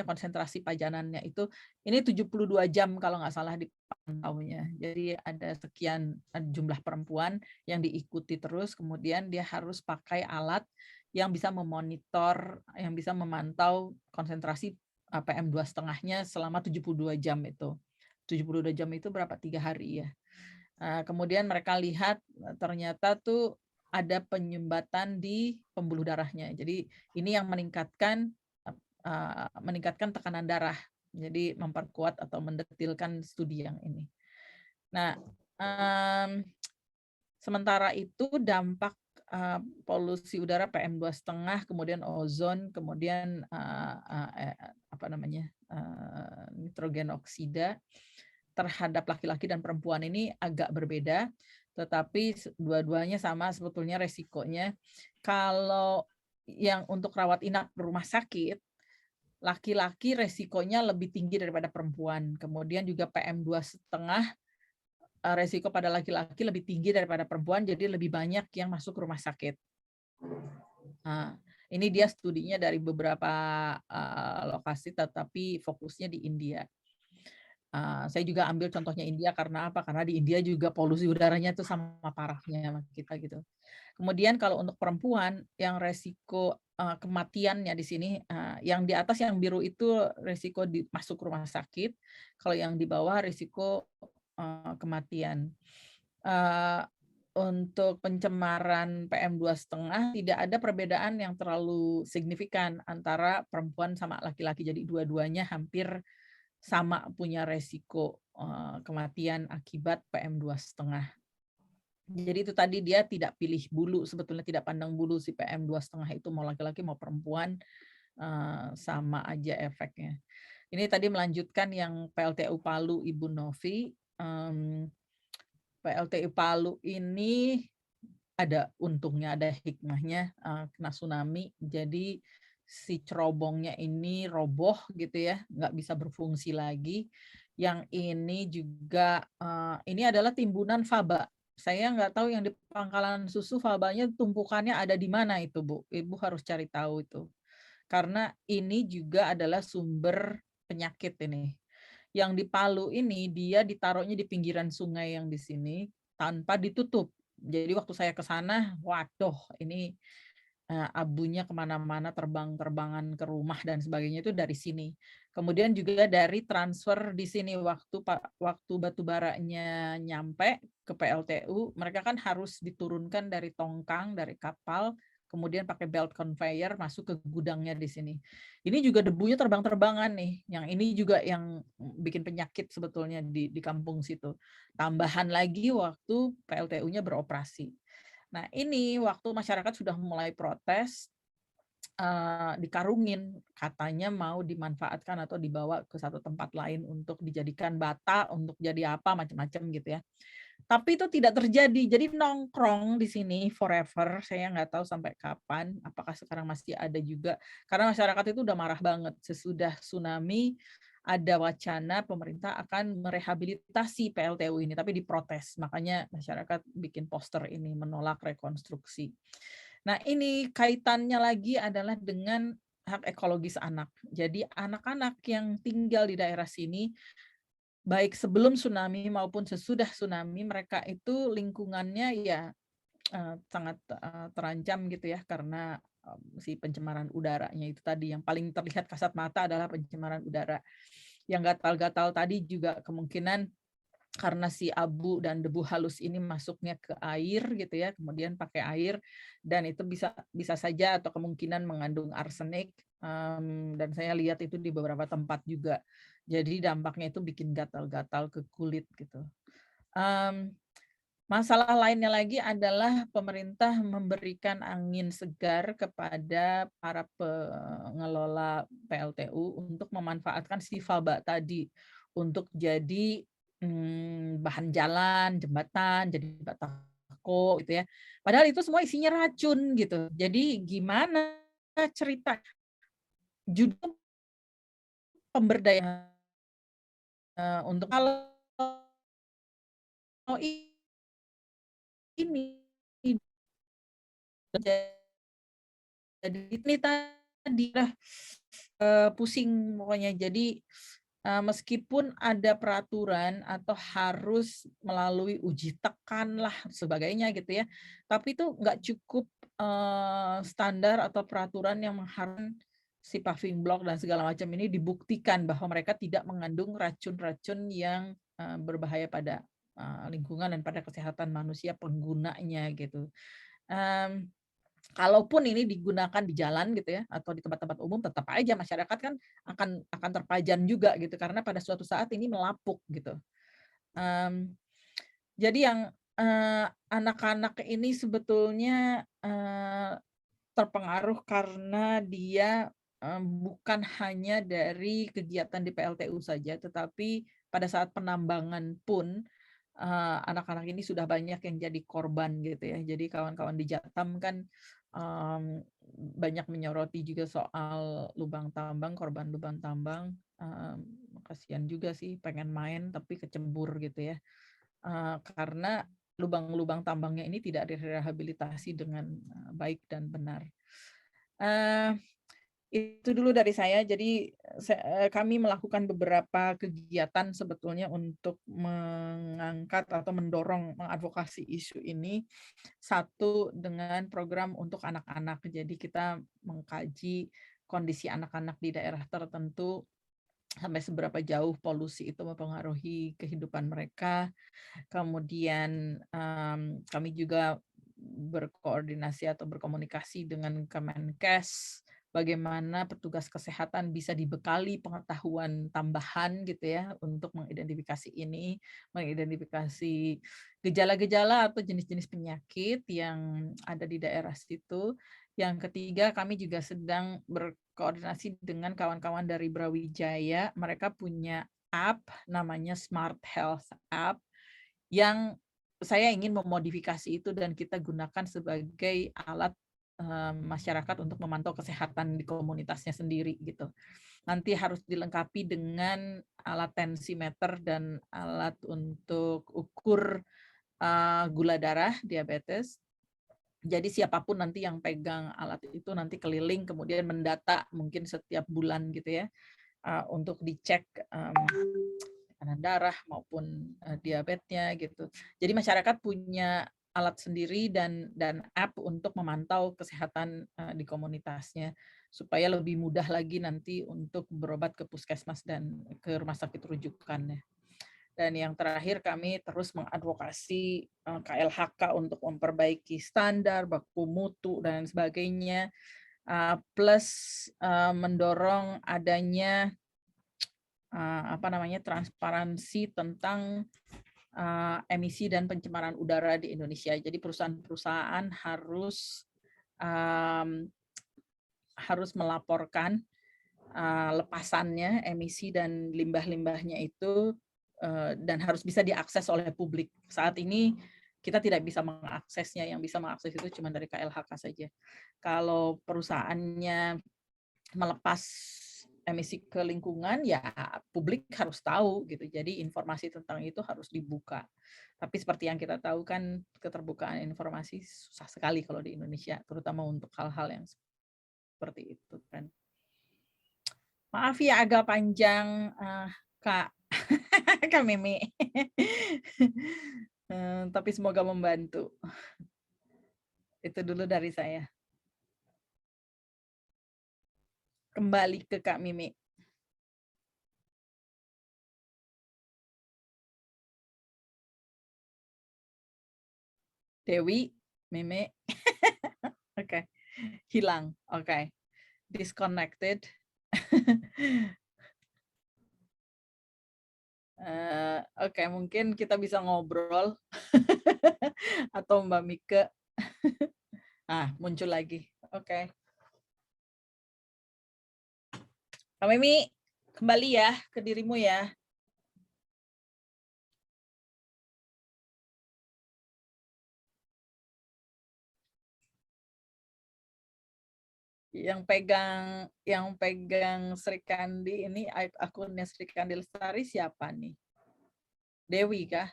konsentrasi pajanannya itu ini 72 jam kalau nggak salah dipantaunya. Jadi ada sekian jumlah perempuan yang diikuti terus, kemudian dia harus pakai alat yang bisa memonitor, yang bisa memantau konsentrasi PM 2,5-nya selama 72 jam itu. 72 jam itu berapa? 3 hari ya. Kemudian mereka lihat ternyata tuh ada penyumbatan di pembuluh darahnya. Jadi ini yang meningkatkan tekanan darah. Jadi memperkuat atau mendetilkan studi yang ini. Nah, sementara itu dampak polusi udara PM 2,5, kemudian ozon, kemudian nitrogen oksida terhadap laki-laki dan perempuan ini agak berbeda, tetapi dua-duanya sama sebetulnya resikonya. Kalau yang untuk rawat inap rumah sakit, laki-laki resikonya lebih tinggi daripada perempuan. Kemudian juga PM 2,5, resiko pada laki-laki lebih tinggi daripada perempuan, jadi lebih banyak yang masuk rumah sakit. Nah, ini dia studinya dari beberapa lokasi, tetapi fokusnya di India. Saya juga ambil contohnya India karena apa? Karena di India juga polusi udaranya itu sama parahnya sama kita gitu. Kemudian kalau untuk perempuan yang resiko kematiannya di sini, yang di atas yang biru itu resiko masuk rumah sakit, kalau yang di bawah resiko kematian. Untuk pencemaran PM 2,5 tidak ada perbedaan yang terlalu signifikan antara perempuan sama laki-laki. Jadi dua-duanya hampir sama punya resiko kematian akibat PM 2,5. Jadi itu tadi dia tidak pilih bulu, sebetulnya tidak pandang bulu si PM 2,5 itu mau laki-laki mau perempuan sama aja efeknya. Ini tadi melanjutkan yang PLTU Palu Ibu Novi. PLTU Palu ini ada untungnya, ada hikmahnya, kena tsunami. Jadi si cerobongnya ini roboh gitu ya, nggak bisa berfungsi lagi. Yang ini juga, ini adalah timbunan faba. Saya nggak tahu yang di Pangkalan Susu fabanya tumpukannya ada di mana itu, Bu. Ibu harus cari tahu itu. Karena ini juga adalah sumber penyakit ini. Yang di Palu ini dia ditaruhnya di pinggiran sungai yang di sini tanpa ditutup. Jadi waktu saya ke sana, waduh, ini abunya kemana-mana, terbang-terbangan ke rumah dan sebagainya itu dari sini. Kemudian juga dari transfer di sini waktu batu baranya nyampe ke PLTU, mereka kan harus diturunkan dari tongkang, dari kapal, kemudian pakai belt conveyor masuk ke gudangnya di sini. Ini juga debunya terbang-terbangan nih. Yang ini juga yang bikin penyakit sebetulnya di kampung situ. Tambahan lagi waktu PLTU-nya beroperasi. Nah, ini waktu masyarakat sudah mulai protes, dikarungin, katanya mau dimanfaatkan atau dibawa ke satu tempat lain untuk dijadikan bata, untuk jadi apa macam-macam gitu ya. Tapi itu tidak terjadi. Jadi nongkrong di sini forever. Saya nggak tahu sampai kapan. Apakah sekarang masih ada juga? Karena masyarakat itu udah marah banget. Sesudah tsunami ada wacana pemerintah akan merehabilitasi PLTU ini, tapi diprotes. Makanya masyarakat bikin poster ini menolak rekonstruksi. Nah, ini kaitannya lagi adalah dengan hak ekologis anak. Jadi anak-anak yang tinggal di daerah sini, baik sebelum tsunami maupun sesudah tsunami, mereka itu lingkungannya ya sangat terancam gitu ya, karena si pencemaran udaranya itu tadi. Yang paling terlihat kasat mata adalah pencemaran udara. Yang gatal-gatal tadi juga kemungkinan karena si abu dan debu halus ini masuknya ke air gitu ya, kemudian pakai air, dan itu bisa saja atau kemungkinan mengandung arsenik, dan saya lihat itu di beberapa tempat juga. Jadi dampaknya itu bikin gatal-gatal ke kulit gitu. Masalah lainnya lagi adalah pemerintah memberikan angin segar kepada para pengelola PLTU untuk memanfaatkan si faba tadi untuk jadi bahan jalan, jembatan, jadi batako gitu ya. Padahal itu semua isinya racun gitu. Jadi gimana cerita judul pemberdayaan untuk kalau ini jadi ini tadi lah pusing pokoknya. Jadi meskipun ada peraturan atau harus melalui uji tekan lah sebagainya gitu ya, tapi itu nggak cukup standar atau peraturan yang mengharuskan si paving block dan segala macam ini dibuktikan bahwa mereka tidak mengandung racun-racun yang berbahaya pada lingkungan dan pada kesehatan manusia penggunanya gitu. Kalaupun ini digunakan di jalan gitu ya atau di tempat-tempat umum, tetap aja masyarakat kan akan terpajan juga gitu karena pada suatu saat ini melapuk gitu. Jadi yang anak-anak ini sebetulnya terpengaruh karena dia bukan hanya dari kegiatan di PLTU saja, tetapi pada saat penambangan pun anak-anak ini sudah banyak yang jadi korban gitu ya. Jadi kawan-kawan di Jatam kan banyak menyoroti juga soal lubang tambang, korban lubang tambang. Kasihan juga sih, pengen main tapi kecebur gitu ya. Karena lubang-lubang tambangnya ini tidak direhabilitasi dengan baik dan benar. Itu dulu dari saya. Jadi kami melakukan beberapa kegiatan sebetulnya untuk mengangkat atau mendorong mengadvokasi isu ini. Satu dengan program untuk anak-anak. Jadi kita mengkaji kondisi anak-anak di daerah tertentu sampai seberapa jauh polusi itu mempengaruhi kehidupan mereka. Kemudian kami juga berkoordinasi atau berkomunikasi dengan Kemenkes, bagaimana petugas kesehatan bisa dibekali pengetahuan tambahan gitu ya untuk mengidentifikasi ini, mengidentifikasi gejala-gejala atau jenis-jenis penyakit yang ada di daerah situ. Yang ketiga, kami juga sedang berkoordinasi dengan kawan-kawan dari Brawijaya. Mereka punya app namanya Smart Health App yang saya ingin memodifikasi itu dan kita gunakan sebagai alat masyarakat untuk memantau kesehatan di komunitasnya sendiri gitu. Nanti harus dilengkapi dengan alat tensimeter dan alat untuk ukur gula darah diabetes. Jadi siapapun nanti yang pegang alat itu nanti keliling kemudian mendata mungkin setiap bulan gitu ya untuk dicek tekanan darah maupun diabetesnya gitu. Jadi masyarakat punya alat sendiri dan app untuk memantau kesehatan di komunitasnya supaya lebih mudah lagi nanti untuk berobat ke puskesmas dan ke rumah sakit rujukannya. Dan yang terakhir kami terus mengadvokasi KLHK untuk memperbaiki standar, baku mutu dan sebagainya, plus mendorong adanya transparansi tentang emisi dan pencemaran udara di Indonesia. Jadi perusahaan-perusahaan harus harus melaporkan lepasannya, emisi dan limbah-limbahnya itu, dan harus bisa diakses oleh publik. Saat ini kita tidak bisa mengaksesnya, yang bisa mengakses itu cuma dari KLHK saja. Kalau perusahaannya melepas emisi ke lingkungan, ya publik harus tahu gitu. Jadi informasi tentang itu harus dibuka. Tapi seperti yang kita tahu kan, keterbukaan informasi susah sekali kalau di Indonesia, terutama untuk hal-hal yang seperti itu kan. Maaf ya agak panjang, Kak Kak Mimi. Tapi semoga membantu. Itu dulu dari saya. Kembali ke Kak Mimi. Dewi, Mimi. Oke. Hilang. Oke. Disconnected. Oke, mungkin kita bisa ngobrol atau Mbak Mika. Muncul lagi. Oke. Kak Mimi, kembali ya ke dirimu ya. Yang pegang Sri Kandi ini, akunnya Sri Kandi Lestari siapa nih? Dewi kah?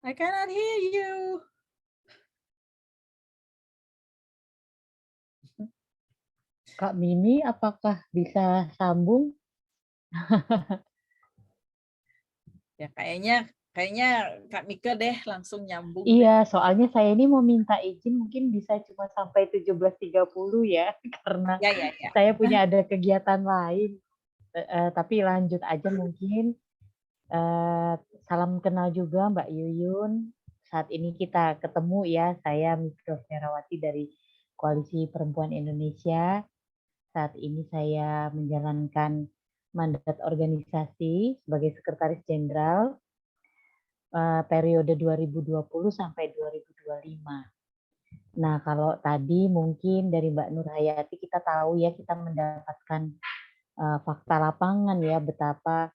I cannot hear you. Kak Mimi, apakah bisa sambung? Ya kayaknya Kak Mika deh langsung nyambung. Iya, soalnya saya ini mau minta izin mungkin bisa cuma sampai 17.30 ya, karena Ya. saya punya ada kegiatan lain. Tapi lanjut aja mungkin. Salam kenal juga Mbak Yuyun. Saat ini kita ketemu ya, saya Mikro Ferawati dari Koalisi Perempuan Indonesia. Saat ini saya menjalankan mandat organisasi sebagai Sekretaris Jenderal periode 2020 sampai 2025. Nah, kalau tadi mungkin dari Mbak Nur Hayati kita tahu ya, kita mendapatkan fakta lapangan ya, betapa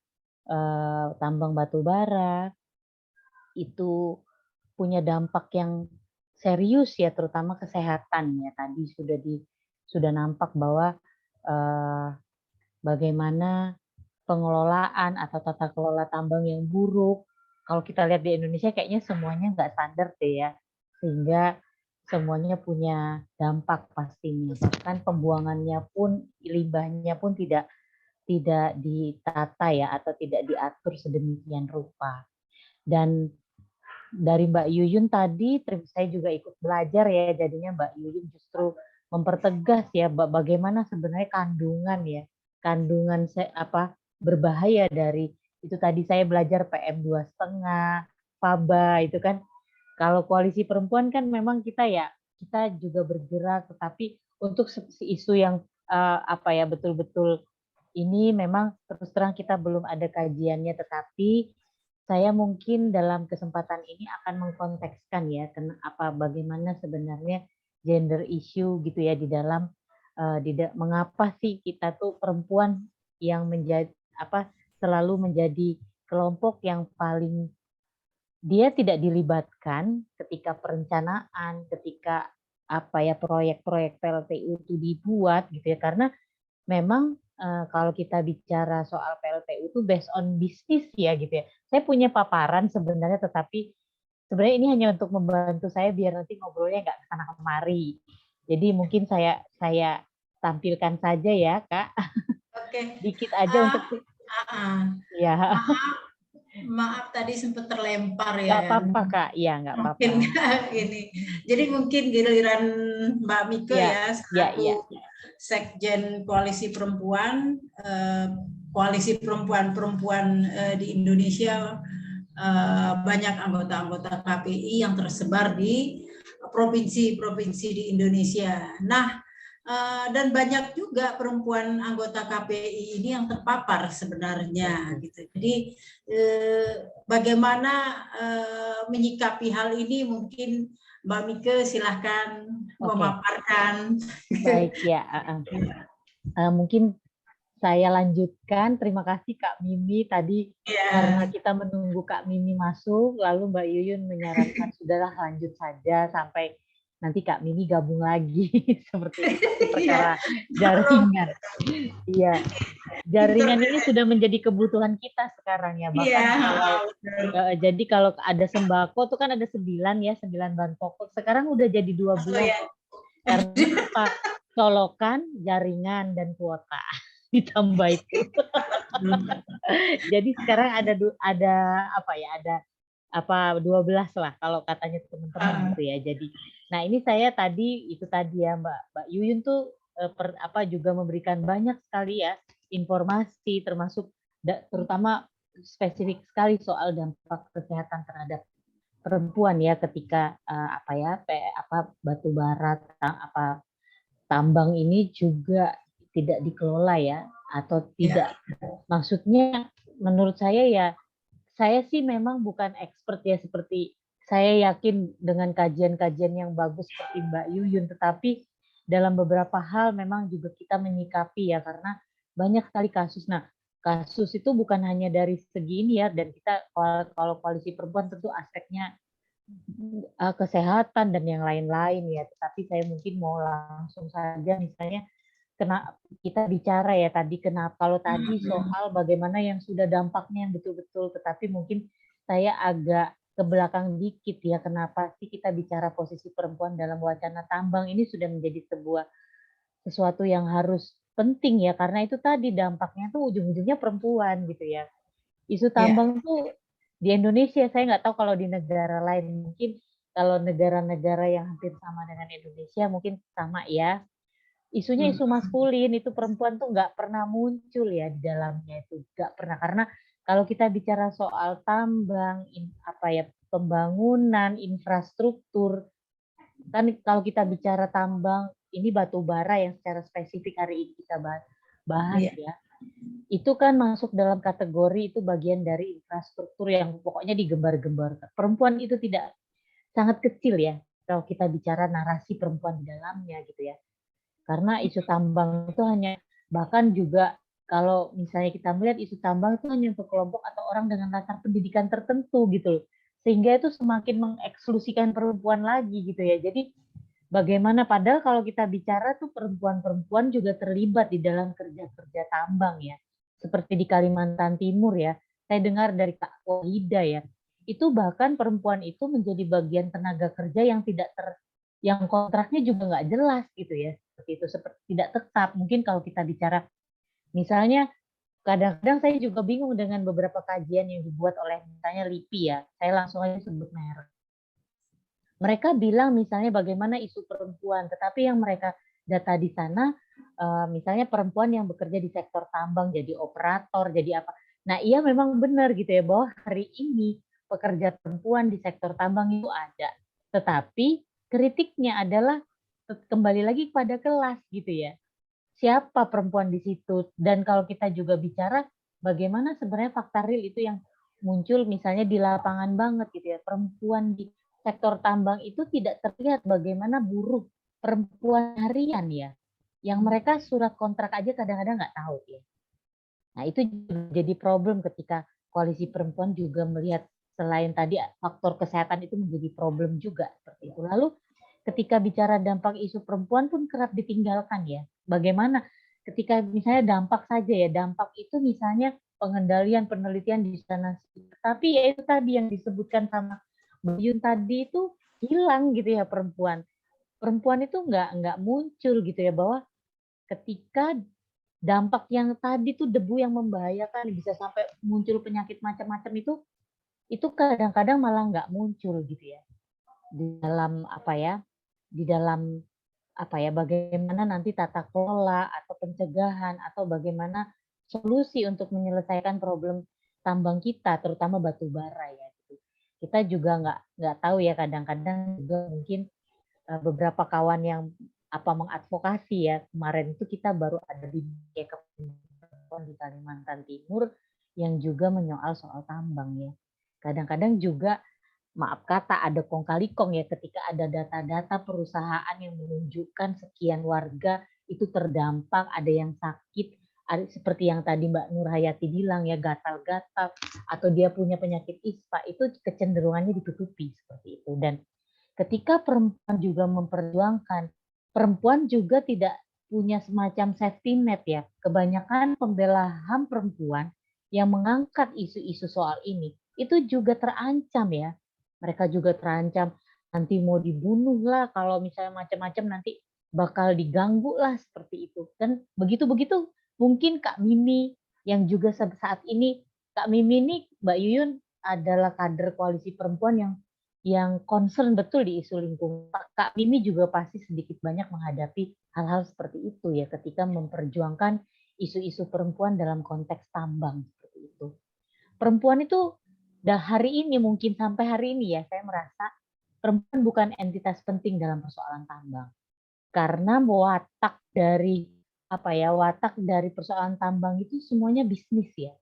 tambang batu bara itu punya dampak yang serius ya, terutama kesehatan ya. Tadi sudah nampak bahwa bagaimana pengelolaan atau tata kelola tambang yang buruk. Kalau kita lihat di Indonesia kayaknya semuanya nggak standar deh ya, sehingga semuanya punya dampak pastinya. Bahkan pembuangannya pun, limbahnya pun tidak ditata ya, atau tidak diatur sedemikian rupa. Dan dari Mbak Yuyun tadi, saya juga ikut belajar ya, jadinya Mbak Yuyun justru mempertegas ya bagaimana sebenarnya kandungan berbahaya dari itu tadi saya belajar PM 2,5, FABA itu kan. Kalau Koalisi Perempuan kan memang kita juga bergerak, tetapi untuk isu yang betul-betul ini memang terus terang kita belum ada kajiannya, tetapi saya mungkin dalam kesempatan ini akan mengkontekskan ya bagaimana sebenarnya gender issue gitu ya di dalam mengapa sih kita tuh perempuan yang selalu menjadi kelompok yang paling dia tidak dilibatkan ketika perencanaan, ketika proyek-proyek PLTU itu dibuat gitu ya, karena memang kalau kita bicara soal PLTU itu based on bisnis ya gitu ya. Saya punya paparan sebenarnya, tetapi sebenarnya ini hanya untuk membantu saya biar nanti ngobrolnya nggak kesana kemari. Jadi mungkin saya tampilkan saja ya Kak. Oke. Dikit aja untuk ya. Maaf tadi sempat terlempar ya. Nggak apa-apa Kak, iya nggak apa-apa. Ini. Jadi mungkin giliran Mbak Mika ya selaku Sekjen Koalisi Perempuan, Koalisi Perempuan di Indonesia, banyak anggota-anggota KPI yang tersebar di provinsi-provinsi di Indonesia. Nah, dan banyak juga perempuan anggota KPI ini yang terpapar sebenarnya gitu. Jadi bagaimana menyikapi hal ini, mungkin Mbak Mike silahkan Oke. memaparkan. Baik ya. Mungkin saya lanjutkan. Terima kasih Kak Mimi tadi karena Ya, kita menunggu Kak Mimi masuk, lalu Mbak Yuyun menyarankan sudahlah lanjut saja sampai nanti Kak Mimi gabung lagi seperti itu. Tapi perkara jaringan, iya, jaringan ini sudah menjadi kebutuhan kita sekarang ya. Bahkan iya, kalau jadi kalau ada sembako tuh kan ada 9 ya, 9 bahan pokok. Sekarang udah jadi 12 ya. karena apa? Colokan, jaringan dan kuota ditambah itu. Jadi sekarang ada apa ya? Ada apa 12 lah kalau katanya teman-teman gitu ya. Jadi nah ini saya tadi itu tadi ya Mbak Yuyun tuh juga memberikan banyak sekali ya informasi termasuk terutama spesifik sekali soal dampak kesehatan terhadap perempuan ya ketika batu bara apa tambang ini juga tidak dikelola ya atau tidak. Maksudnya menurut saya ya saya sih memang bukan expert ya seperti saya yakin dengan kajian-kajian yang bagus seperti Mbak Yuyun, tetapi dalam beberapa hal memang juga kita menyikapi ya karena banyak sekali kasus. Nah, kasus itu bukan hanya dari segi ini ya, dan kita kalau koalisi perempuan tentu aspeknya kesehatan dan yang lain-lain ya. Tetapi saya mungkin mau langsung saja misalnya kita bicara ya tadi kalau tadi soal bagaimana yang sudah dampaknya yang betul-betul, tetapi mungkin saya agak ke belakang dikit ya, kenapa sih kita bicara posisi perempuan dalam wacana tambang ini sudah menjadi sesuatu yang harus penting ya, karena itu tadi dampaknya tuh ujung-ujungnya perempuan gitu ya. Isu tambang tuh di Indonesia, saya nggak tahu kalau di negara lain, mungkin kalau negara-negara yang hampir sama dengan Indonesia mungkin sama ya, isunya isu maskulin, itu perempuan tuh nggak pernah muncul ya di dalamnya, itu nggak pernah. Karena kalau kita bicara soal tambang, pembangunan infrastruktur, kan kalau kita bicara tambang ini batu bara yang secara spesifik hari ini kita bahas ya, itu kan masuk dalam kategori itu bagian dari infrastruktur yang pokoknya digembar-gembar. Perempuan itu tidak sangat kecil ya kalau kita bicara narasi perempuan di dalamnya gitu ya. Karena isu tambang itu hanya, bahkan juga kalau misalnya kita melihat isu tambang itu hanya untuk kelompok atau orang dengan latar pendidikan tertentu gitu loh. Sehingga itu semakin mengeksklusikan perempuan lagi gitu ya. Jadi bagaimana padahal kalau kita bicara tuh perempuan-perempuan juga terlibat di dalam kerja-kerja tambang ya. Seperti di Kalimantan Timur ya. Saya dengar dari Kak Wahida ya. Itu bahkan perempuan itu menjadi bagian tenaga kerja yang yang kontraknya juga nggak jelas gitu ya, seperti itu, seperti tidak tetap. Mungkin kalau kita bicara misalnya kadang-kadang saya juga bingung dengan beberapa kajian yang dibuat oleh misalnya LIPI ya, saya langsung aja sebut merek. Mereka bilang misalnya bagaimana isu perempuan, tetapi yang mereka data di sana misalnya perempuan yang bekerja di sektor tambang jadi operator, jadi apa. Nah iya memang benar gitu ya bahwa hari ini pekerja perempuan di sektor tambang itu ada, tetapi kritiknya adalah kembali lagi pada kelas gitu ya. Siapa perempuan di situ? Dan kalau kita juga bicara bagaimana sebenarnya fakta real itu yang muncul misalnya di lapangan banget gitu ya. Perempuan di sektor tambang itu tidak terlihat bagaimana buruh perempuan harian ya. Yang mereka surat kontrak aja kadang-kadang nggak tahu ya. Nah itu jadi problem ketika koalisi perempuan juga melihat selain tadi faktor kesehatan itu menjadi problem juga seperti itu. Lalu ketika bicara dampak isu perempuan pun kerap ditinggalkan ya. Bagaimana ketika misalnya dampak saja ya, dampak itu misalnya pengendalian penelitian di sana. Tapi ya itu tadi yang disebutkan sama Bayun tadi itu hilang gitu ya perempuan. Perempuan itu nggak muncul gitu ya bahwa ketika dampak yang tadi tuh debu yang membahayakan bisa sampai muncul penyakit macam-macam itu kadang-kadang malah nggak muncul gitu ya di dalam bagaimana nanti tata kelola atau pencegahan atau bagaimana solusi untuk menyelesaikan problem tambang kita terutama batu bara ya gitu. Kita juga nggak tahu ya kadang-kadang juga mungkin beberapa kawan yang mengadvokasi ya, kemarin itu kita baru ada di Kalimantan Timur yang juga menyoal soal tambang ya. Kadang-kadang juga maaf kata ada kong kali kong ya ketika ada data-data perusahaan yang menunjukkan sekian warga itu terdampak, ada yang sakit, seperti yang tadi Mbak Nur Hayati bilang ya gatal-gatal atau dia punya penyakit ISPA, itu kecenderungannya ditutupi seperti itu. Dan ketika perempuan juga memperjuangkan, perempuan juga tidak punya semacam safety net ya. Kebanyakan pembela HAM perempuan yang mengangkat isu-isu soal ini itu juga terancam ya. Mereka juga terancam nanti mau dibunuh lah kalau misalnya macam-macam, nanti bakal diganggu lah seperti itu. Dan begitu-begitu mungkin Kak Mimi yang juga saat ini, Kak Mimi ini Mbak Yuyun adalah kader koalisi perempuan yang concern betul di isu lingkungan. Kak Mimi juga pasti sedikit banyak menghadapi hal-hal seperti itu ya ketika memperjuangkan isu-isu perempuan dalam konteks tambang seperti itu. Perempuan itu hari ini mungkin sampai hari ini ya saya merasa perempuan bukan entitas penting dalam persoalan tambang. Karena watak dari persoalan tambang itu semuanya bisnis ya.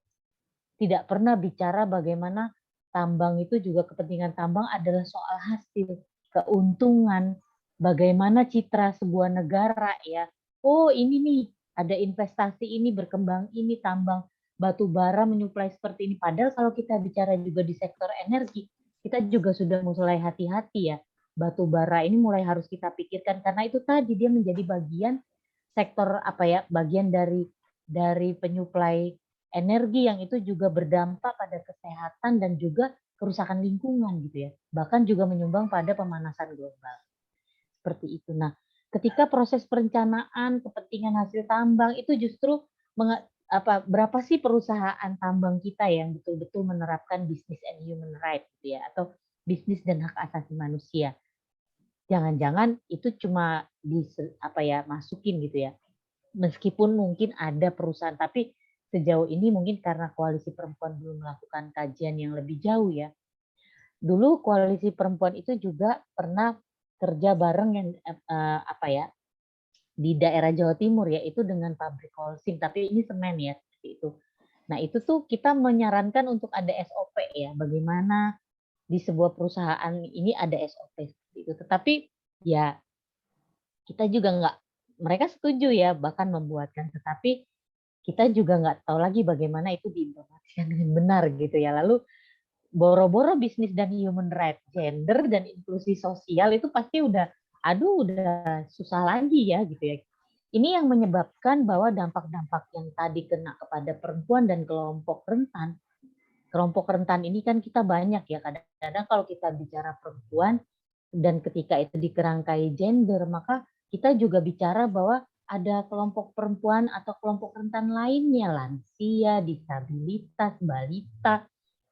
Tidak pernah bicara bagaimana tambang itu juga kepentingan tambang adalah soal hasil, keuntungan, bagaimana citra sebuah negara ya. Oh ini nih ada investasi ini berkembang ini tambang batu bara menyuplai seperti ini. Padahal kalau kita bicara juga di sektor energi, kita juga sudah mulai hati-hati ya. Batu bara ini mulai harus kita pikirkan karena itu tadi dia menjadi bagian sektor bagian dari penyuplai energi yang itu juga berdampak pada kesehatan dan juga kerusakan lingkungan gitu ya. Bahkan juga menyumbang pada pemanasan global. Seperti itu. Nah, ketika proses perencanaan kepentingan hasil tambang itu justru berapa sih perusahaan tambang kita yang betul-betul menerapkan business and human right gitu ya, atau bisnis dan hak asasi manusia. Jangan-jangan itu cuma masukin gitu ya. Meskipun mungkin ada perusahaan, tapi sejauh ini mungkin karena koalisi perempuan belum melakukan kajian yang lebih jauh ya. Dulu koalisi perempuan itu juga pernah kerja bareng yang di daerah Jawa Timur ya, itu dengan pabrik Holcim, tapi ini semen ya seperti itu. Nah itu tuh kita menyarankan untuk ada SOP ya, bagaimana di sebuah perusahaan ini ada SOP seperti itu. Tetapi ya kita juga mereka setuju ya bahkan membuatkan, tetapi kita juga nggak tahu lagi bagaimana itu diimplementasikan dengan benar gitu ya. Lalu boro-boro bisnis dan human right, gender dan inklusi sosial itu pasti udah susah lagi ya gitu ya. Ini yang menyebabkan bahwa dampak-dampak yang tadi kena kepada perempuan dan kelompok rentan. Kelompok rentan ini kan kita banyak ya, kadang-kadang kalau kita bicara perempuan dan ketika itu dikerangkai gender, maka kita juga bicara bahwa ada kelompok perempuan atau kelompok rentan lainnya, lansia, disabilitas, balita.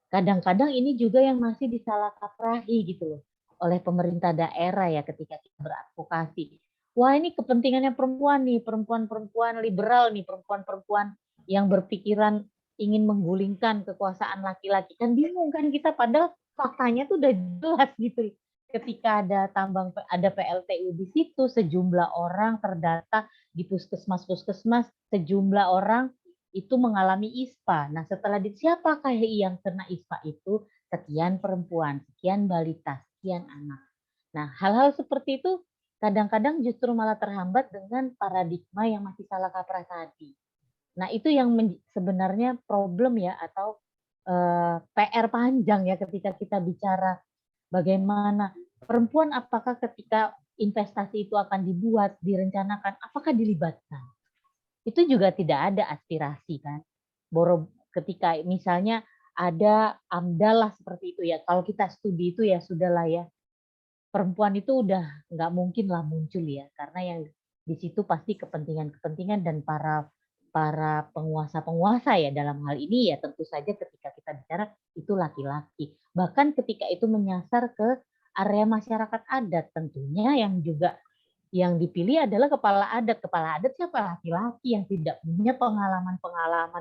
Kadang-kadang ini juga yang masih disalahkaprahi gitu loh oleh pemerintah daerah ya ketika kita beradvokasi. Wah ini kepentingannya perempuan nih, perempuan-perempuan liberal nih, perempuan-perempuan yang berpikiran ingin menggulingkan kekuasaan laki-laki. Kan bingung kan kita, padahal faktanya tuh udah jelas gitu. Ketika ada ada PLTU di situ, sejumlah orang terdata di puskesmas, sejumlah orang itu mengalami ISPA. Nah, setelah siapakah yang kena ISPA itu? Sekian perempuan, sekian balita, sekian anak. Nah, hal-hal seperti itu kadang-kadang justru malah terhambat dengan paradigma yang masih salah kaprah tadi. Nah, itu yang sebenarnya problem ya, atau PR panjang ya ketika kita bicara bagaimana perempuan, apakah ketika investasi itu akan dibuat, direncanakan, apakah dilibatkan? Itu juga tidak ada aspirasi kan. Ketika misalnya ada AMDAL lah seperti itu ya, kalau kita studi itu ya sudahlah ya, perempuan itu udah nggak mungkin lah muncul ya, karena yang di situ pasti kepentingan-kepentingan dan para penguasa-penguasa ya dalam hal ini ya, tentu saja ketika kita bicara itu laki-laki. Bahkan ketika itu menyasar ke area masyarakat adat, tentunya yang dipilih adalah kepala adat. Kepala adat siapa? Laki-laki yang tidak punya pengalaman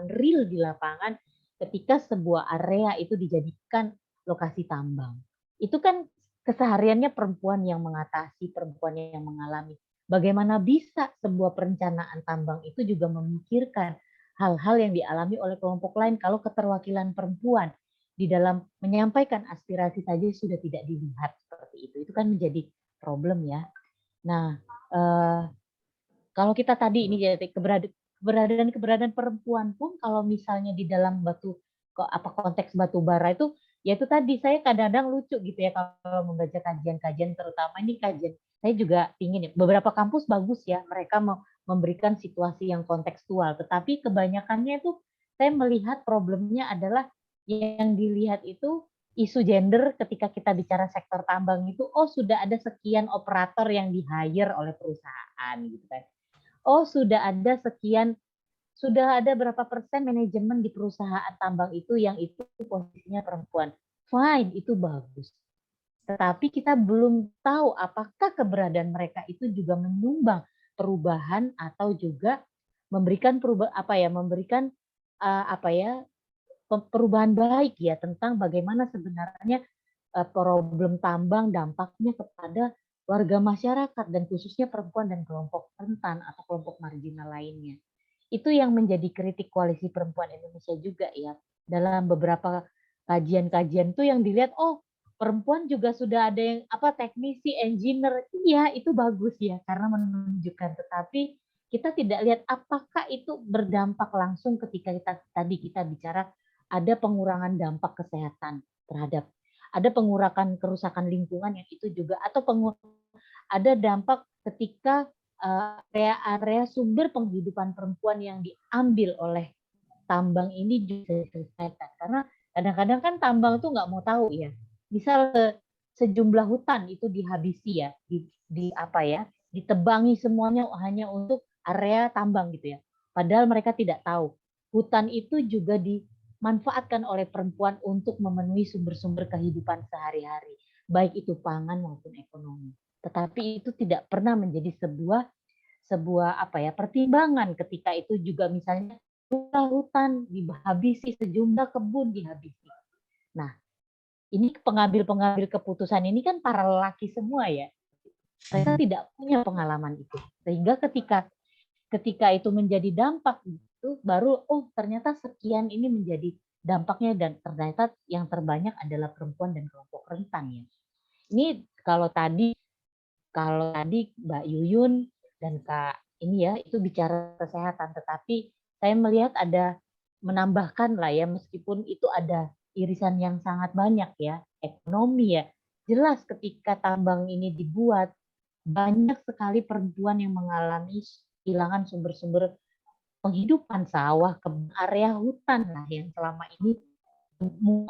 real di lapangan ketika sebuah area itu dijadikan lokasi tambang. Itu kan kesehariannya perempuan yang mengatasi, perempuan yang mengalami. Bagaimana bisa sebuah perencanaan tambang itu juga memikirkan hal-hal yang dialami oleh kelompok lain kalau keterwakilan perempuan di dalam menyampaikan aspirasi saja sudah tidak dilihat seperti itu. Itu kan menjadi problem ya. Nah, kalau kita tadi ini ya keberadaan perempuan pun kalau misalnya di dalam konteks batu bara itu, ya itu tadi saya kadang-kadang lucu gitu ya kalau membaca kajian-kajian, terutama ini kajian saya juga ingin ya, beberapa kampus bagus ya mereka memberikan situasi yang kontekstual, tetapi kebanyakannya itu saya melihat problemnya adalah yang dilihat itu isu gender ketika kita bicara sektor tambang itu, oh sudah ada sekian operator yang di-hire oleh perusahaan gitu kan. Oh sudah ada berapa persen manajemen di perusahaan tambang itu yang itu posisinya perempuan. Fine, itu bagus. Tetapi kita belum tahu apakah keberadaan mereka itu juga menyumbang perubahan atau juga memberikan perubahan baik ya tentang bagaimana sebenarnya problem tambang dampaknya kepada warga masyarakat dan khususnya perempuan dan kelompok rentan atau kelompok marginal lainnya. Itu yang menjadi kritik Koalisi Perempuan Indonesia juga ya. Dalam beberapa kajian-kajian itu yang dilihat, oh perempuan juga sudah ada yang teknisi, engineer. Iya, itu bagus ya karena menunjukkan, tetapi kita tidak lihat apakah itu berdampak langsung ketika kita bicara ada pengurangan dampak kesehatan terhadap, ada pengurangan kerusakan lingkungan yang itu juga, atau ada dampak ketika area sumber penghidupan perempuan yang diambil oleh tambang ini juga diselesaikan. Karena kadang-kadang kan tambang itu nggak mau tahu ya. Misal sejumlah hutan itu dihabisi ya, ditebangi semuanya hanya untuk area tambang gitu ya. Padahal mereka tidak tahu hutan itu juga dimanfaatkan oleh perempuan untuk memenuhi sumber-sumber kehidupan sehari-hari, baik itu pangan maupun ekonomi. Tetapi itu tidak pernah menjadi sebuah pertimbangan ketika itu juga misalnya hutan dihabisi, sejumlah kebun dihabisi. Nah, ini pengambil keputusan ini kan para lelaki semua ya. Mereka tidak punya pengalaman itu. Sehingga ketika itu menjadi dampak itu baru ternyata sekian ini menjadi dampaknya, dan ternyata yang terbanyak adalah perempuan dan kelompok rentan ya. Ini kalau tadi Mbak Yuyun dan Kak ini ya itu bicara kesehatan, tetapi saya melihat ada menambahkan lah ya, meskipun itu ada irisan yang sangat banyak ya, ekonomi ya. Jelas ketika tambang ini dibuat, banyak sekali perempuan yang mengalami kehilangan sumber-sumber penghidupan, sawah, area hutan lah yang selama ini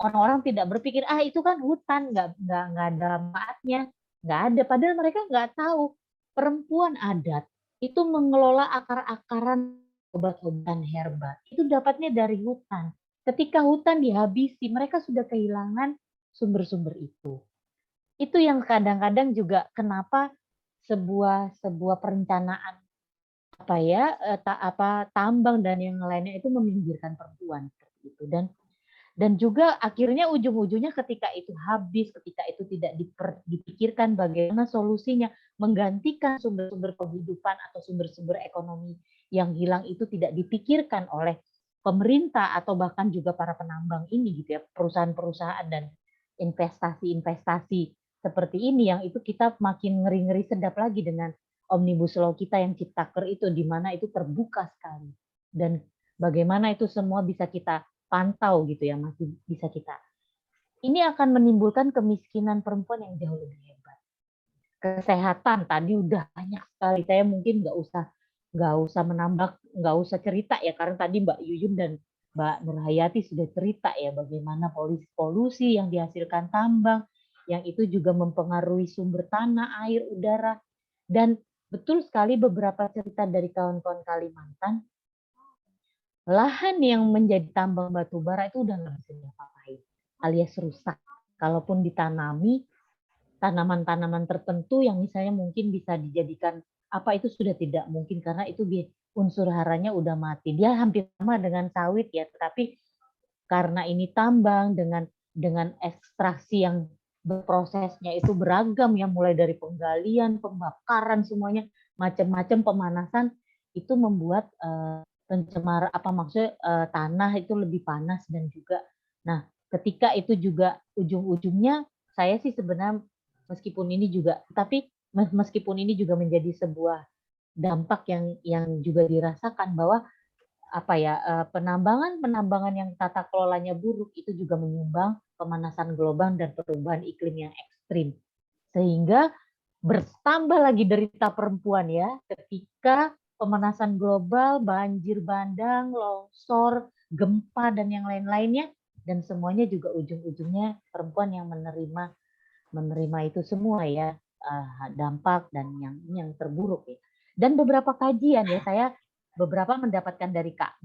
orang-orang tidak berpikir itu kan hutan, nggak ada manfaatnya. Nggak ada, padahal mereka nggak tahu perempuan adat itu mengelola akar-akaran obat-obatan herbal itu dapatnya dari hutan. Ketika hutan dihabisi, mereka sudah kehilangan sumber-sumber itu. Itu yang kadang-kadang juga kenapa sebuah perencanaan tambang dan yang lainnya itu meminggirkan perempuan seperti itu. Dan juga akhirnya ujung-ujungnya ketika itu habis, ketika itu tidak dipikirkan bagaimana solusinya, menggantikan sumber-sumber penghidupan atau sumber-sumber ekonomi yang hilang itu tidak dipikirkan oleh pemerintah atau bahkan juga para penambang ini gitu ya, perusahaan-perusahaan dan investasi-investasi seperti ini yang itu kita makin ngeri-ngeri sedap lagi dengan Omnibus Law kita yang Ciptaker itu, di mana itu terbuka sekali. Dan bagaimana itu semua bisa kita pantau gitu ya, masih bisa kita. Ini akan menimbulkan kemiskinan perempuan yang jauh lebih hebat. Kesehatan tadi udah banyak sekali, saya mungkin nggak usah menambah, nggak usah cerita ya, karena tadi Mbak Yuyun dan Mbak Nurhayati sudah cerita ya bagaimana polusi yang dihasilkan tambang, yang itu juga mempengaruhi sumber tanah, air, udara, dan betul sekali beberapa cerita dari kawan-kawan Kalimantan. Lahan yang menjadi tambang batu bara itu udah nggak bisa diapa-apain, alias rusak. Kalaupun ditanami tanaman-tanaman tertentu yang misalnya mungkin bisa dijadikan itu sudah tidak mungkin karena itu unsur haranya udah mati. Dia hampir sama dengan sawit ya, tetapi karena ini tambang dengan ekstraksi yang berprosesnya itu beragam ya, mulai dari penggalian, pembakaran, semuanya macam-macam, pemanasan, itu membuat pencemar tanah itu lebih panas dan juga ketika itu juga ujung-ujungnya saya sih sebenarnya meskipun ini juga menjadi sebuah dampak yang juga dirasakan bahwa penambangan yang tata kelolanya buruk itu juga menyumbang pemanasan global dan perubahan iklim yang ekstrim. Sehingga bertambah lagi derita perempuan ya ketika pemanasan global, banjir bandang, longsor, gempa dan yang lain-lainnya, dan semuanya juga ujung-ujungnya perempuan yang menerima itu semua ya, dampak dan yang terburuk ya. Dan beberapa kajian ya, saya beberapa mendapatkan dari Kak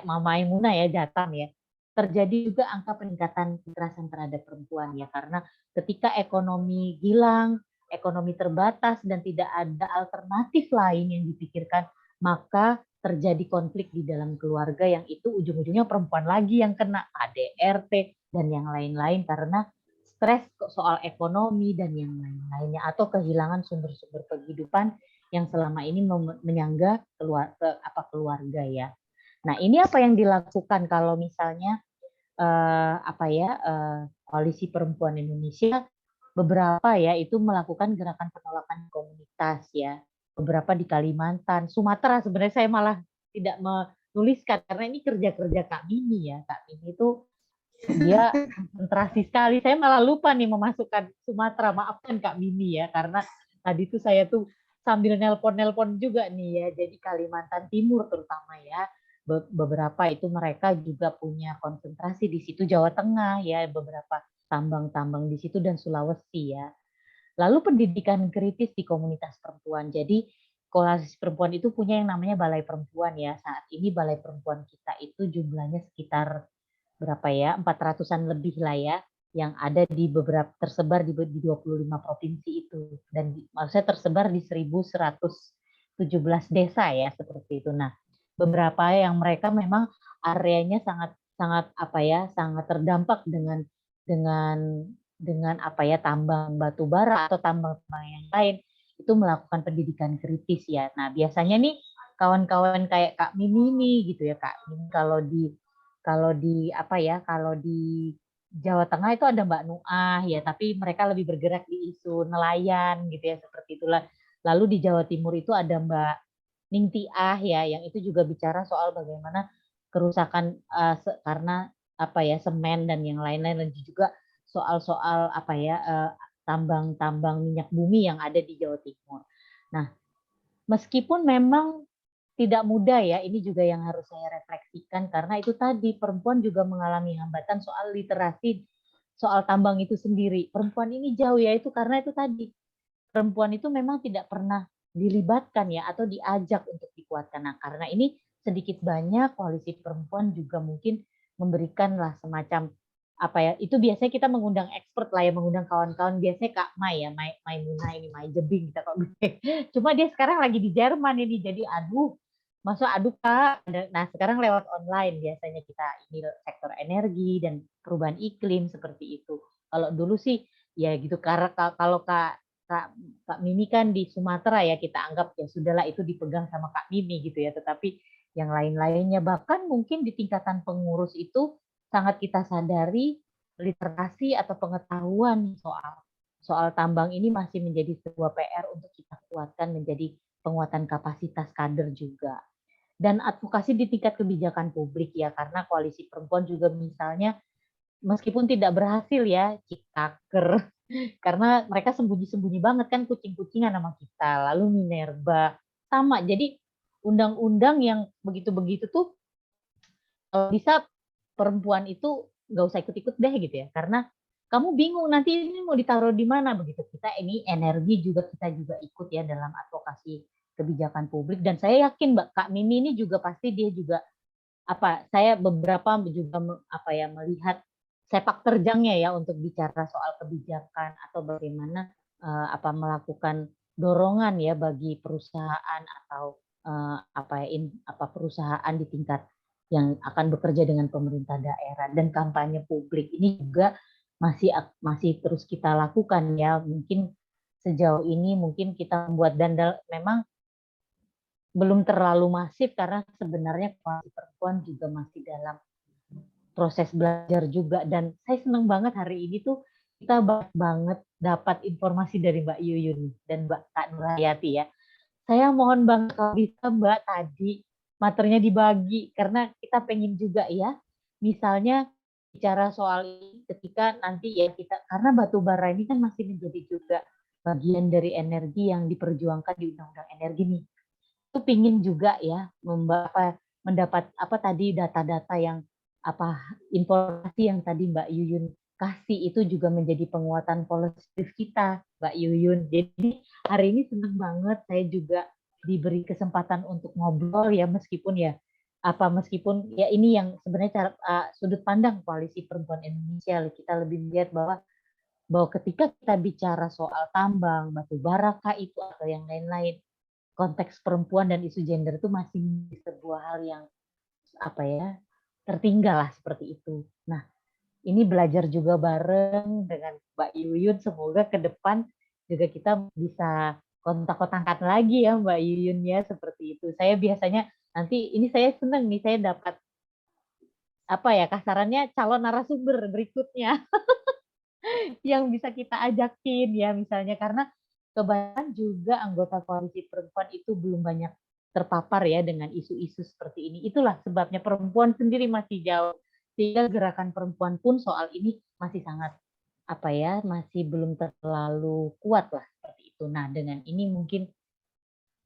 Maimunah ya, Jatam ya, terjadi juga angka peningkatan kekerasan terhadap perempuan ya, karena ketika ekonomi hilang, ekonomi terbatas dan tidak ada alternatif lain yang dipikirkan, maka terjadi konflik di dalam keluarga yang itu ujung-ujungnya perempuan lagi yang kena KDRT dan yang lain-lain karena stres soal ekonomi dan yang lain-lainnya atau kehilangan sumber-sumber kehidupan yang selama ini menyangga keluarga ya. Nah, ini apa yang dilakukan kalau misalnya Koalisi Perempuan Indonesia beberapa ya itu melakukan gerakan penolakan komunitas ya. Beberapa di Kalimantan, Sumatera sebenarnya saya malah tidak menuliskan karena ini kerja-kerja Kak Mimi ya. Kak Mimi itu dia konsentrasi sekali. Saya malah lupa nih memasukkan Sumatera. Maafkan Kak Mimi ya karena tadi tuh saya tuh sambil nelpon-nelpon juga nih ya. Jadi Kalimantan Timur terutama ya. Beberapa itu mereka juga punya konsentrasi di situ, Jawa Tengah ya, beberapa tambang-tambang di situ dan Sulawesi ya. Lalu pendidikan kritis di komunitas perempuan. Jadi Koalisi Perempuan itu punya yang namanya Balai Perempuan ya. Saat ini Balai Perempuan kita itu jumlahnya sekitar berapa ya? 400-an lebih lah ya, yang ada di beberapa tersebar di 25 provinsi itu dan maksudnya tersebar di 1117 desa ya seperti itu. Nah, beberapa yang mereka memang areanya sangat sangat terdampak dengan tambang batu bara atau tambang-tambang yang lain itu melakukan pendidikan kritis ya. Nah, biasanya nih kawan-kawan kayak Kak Mimi nih gitu ya Kak. Kalau di Jawa Tengah itu ada Mbak Nuah ya, tapi mereka lebih bergerak di isu nelayan gitu ya seperti itulah. Lalu di Jawa Timur itu ada Mbak Ningtiah ya, yang itu juga bicara soal bagaimana kerusakan karena semen dan yang lain-lain, dan juga soal tambang-tambang minyak bumi yang ada di Jawa Timur. Nah, meskipun memang tidak mudah ya, ini juga yang harus saya refleksikan karena itu tadi perempuan juga mengalami hambatan soal literasi soal tambang itu sendiri. Perempuan ini jauh ya itu karena itu tadi perempuan itu memang tidak pernah dilibatkan ya atau diajak untuk dikuatkan. Nah, karena ini sedikit banyak Koalisi Perempuan juga mungkin memberikanlah semacam itu biasanya kita mengundang expert lah ya, mengundang kawan-kawan, biasanya Kak Mai ya, Maimunah ini, Mai Jebing kita kok. Cuma dia sekarang lagi di Jerman ini, jadi aduh Kak. Nah, sekarang lewat online biasanya kita ini sektor energi dan perubahan iklim seperti itu. Kalau dulu sih ya gitu, karena kalau Kak Mimi kan di Sumatera ya, kita anggap ya sudahlah itu dipegang sama Kak Mimi gitu ya, tetapi yang lain-lainnya bahkan mungkin di tingkatan pengurus itu sangat kita sadari literasi atau pengetahuan soal tambang ini masih menjadi sebuah PR untuk kita kuatkan menjadi penguatan kapasitas kader juga. Dan advokasi di tingkat kebijakan publik ya, karena Koalisi Perempuan juga misalnya meskipun tidak berhasil ya, Ciptaker, karena mereka sembunyi-sembunyi banget kan, kucing-kucingan sama kita, lalu Minerba, sama. Jadi undang-undang yang begitu-begitu tuh kalau bisa perempuan itu nggak usah ikut-ikut deh gitu ya, karena kamu bingung nanti ini mau ditaruh di mana begitu. Kita ini energi juga kita juga ikut ya dalam advokasi kebijakan publik, dan saya yakin Mbak Kak Mimi ini juga pasti dia juga saya beberapa juga melihat sepak terjangnya ya untuk bicara soal kebijakan atau bagaimana melakukan dorongan ya bagi perusahaan atau perusahaan di tingkat yang akan bekerja dengan pemerintah daerah, dan kampanye publik ini juga masih terus kita lakukan ya. Mungkin sejauh ini mungkin kita membuat, dan memang belum terlalu masif karena sebenarnya Koalisi Perempuan juga masih dalam proses belajar juga. Dan saya senang banget hari ini tuh kita banyak banget dapat informasi dari Mbak Yuyun dan Mbak Kak Nurhayati ya. Saya mohon banget kalau bisa Mbak tadi materinya dibagi karena kita pengen juga ya, misalnya bicara soal ini ketika nanti ya kita, karena batu bara ini kan masih menjadi juga bagian dari energi yang diperjuangkan di Undang-Undang Energi nih. Itu pingin juga ya mendapat apa tadi data-data yang apa informasi yang tadi Mbak Yuyun kasih itu juga menjadi penguatan positif kita, Mbak Yuyun. Jadi hari ini senang banget saya juga diberi kesempatan untuk ngobrol ya meskipun ya ini yang sebenarnya cara sudut pandang Koalisi Perempuan Indonesia, kita lebih melihat bahwa ketika kita bicara soal tambang, batu bara kah itu atau yang lain-lain, konteks perempuan dan isu gender itu masih sebuah hal yang apa ya tertinggal lah seperti itu. Nah, ini belajar juga bareng dengan Mbak Yuyun, semoga ke depan juga kita bisa kontak-kontakan lagi ya Mbak Yuyun ya seperti itu. Saya biasanya nanti ini saya senang nih saya dapat apa ya kasarannya calon narasumber berikutnya yang bisa kita ajakin ya misalnya karena kebanyakan juga anggota Koalisi Perempuan itu belum banyak terpapar ya dengan isu-isu seperti ini. Itulah sebabnya perempuan sendiri masih jauh sehingga gerakan perempuan pun soal ini masih sangat apa ya masih belum terlalu kuat lah seperti itu. Nah dengan ini mungkin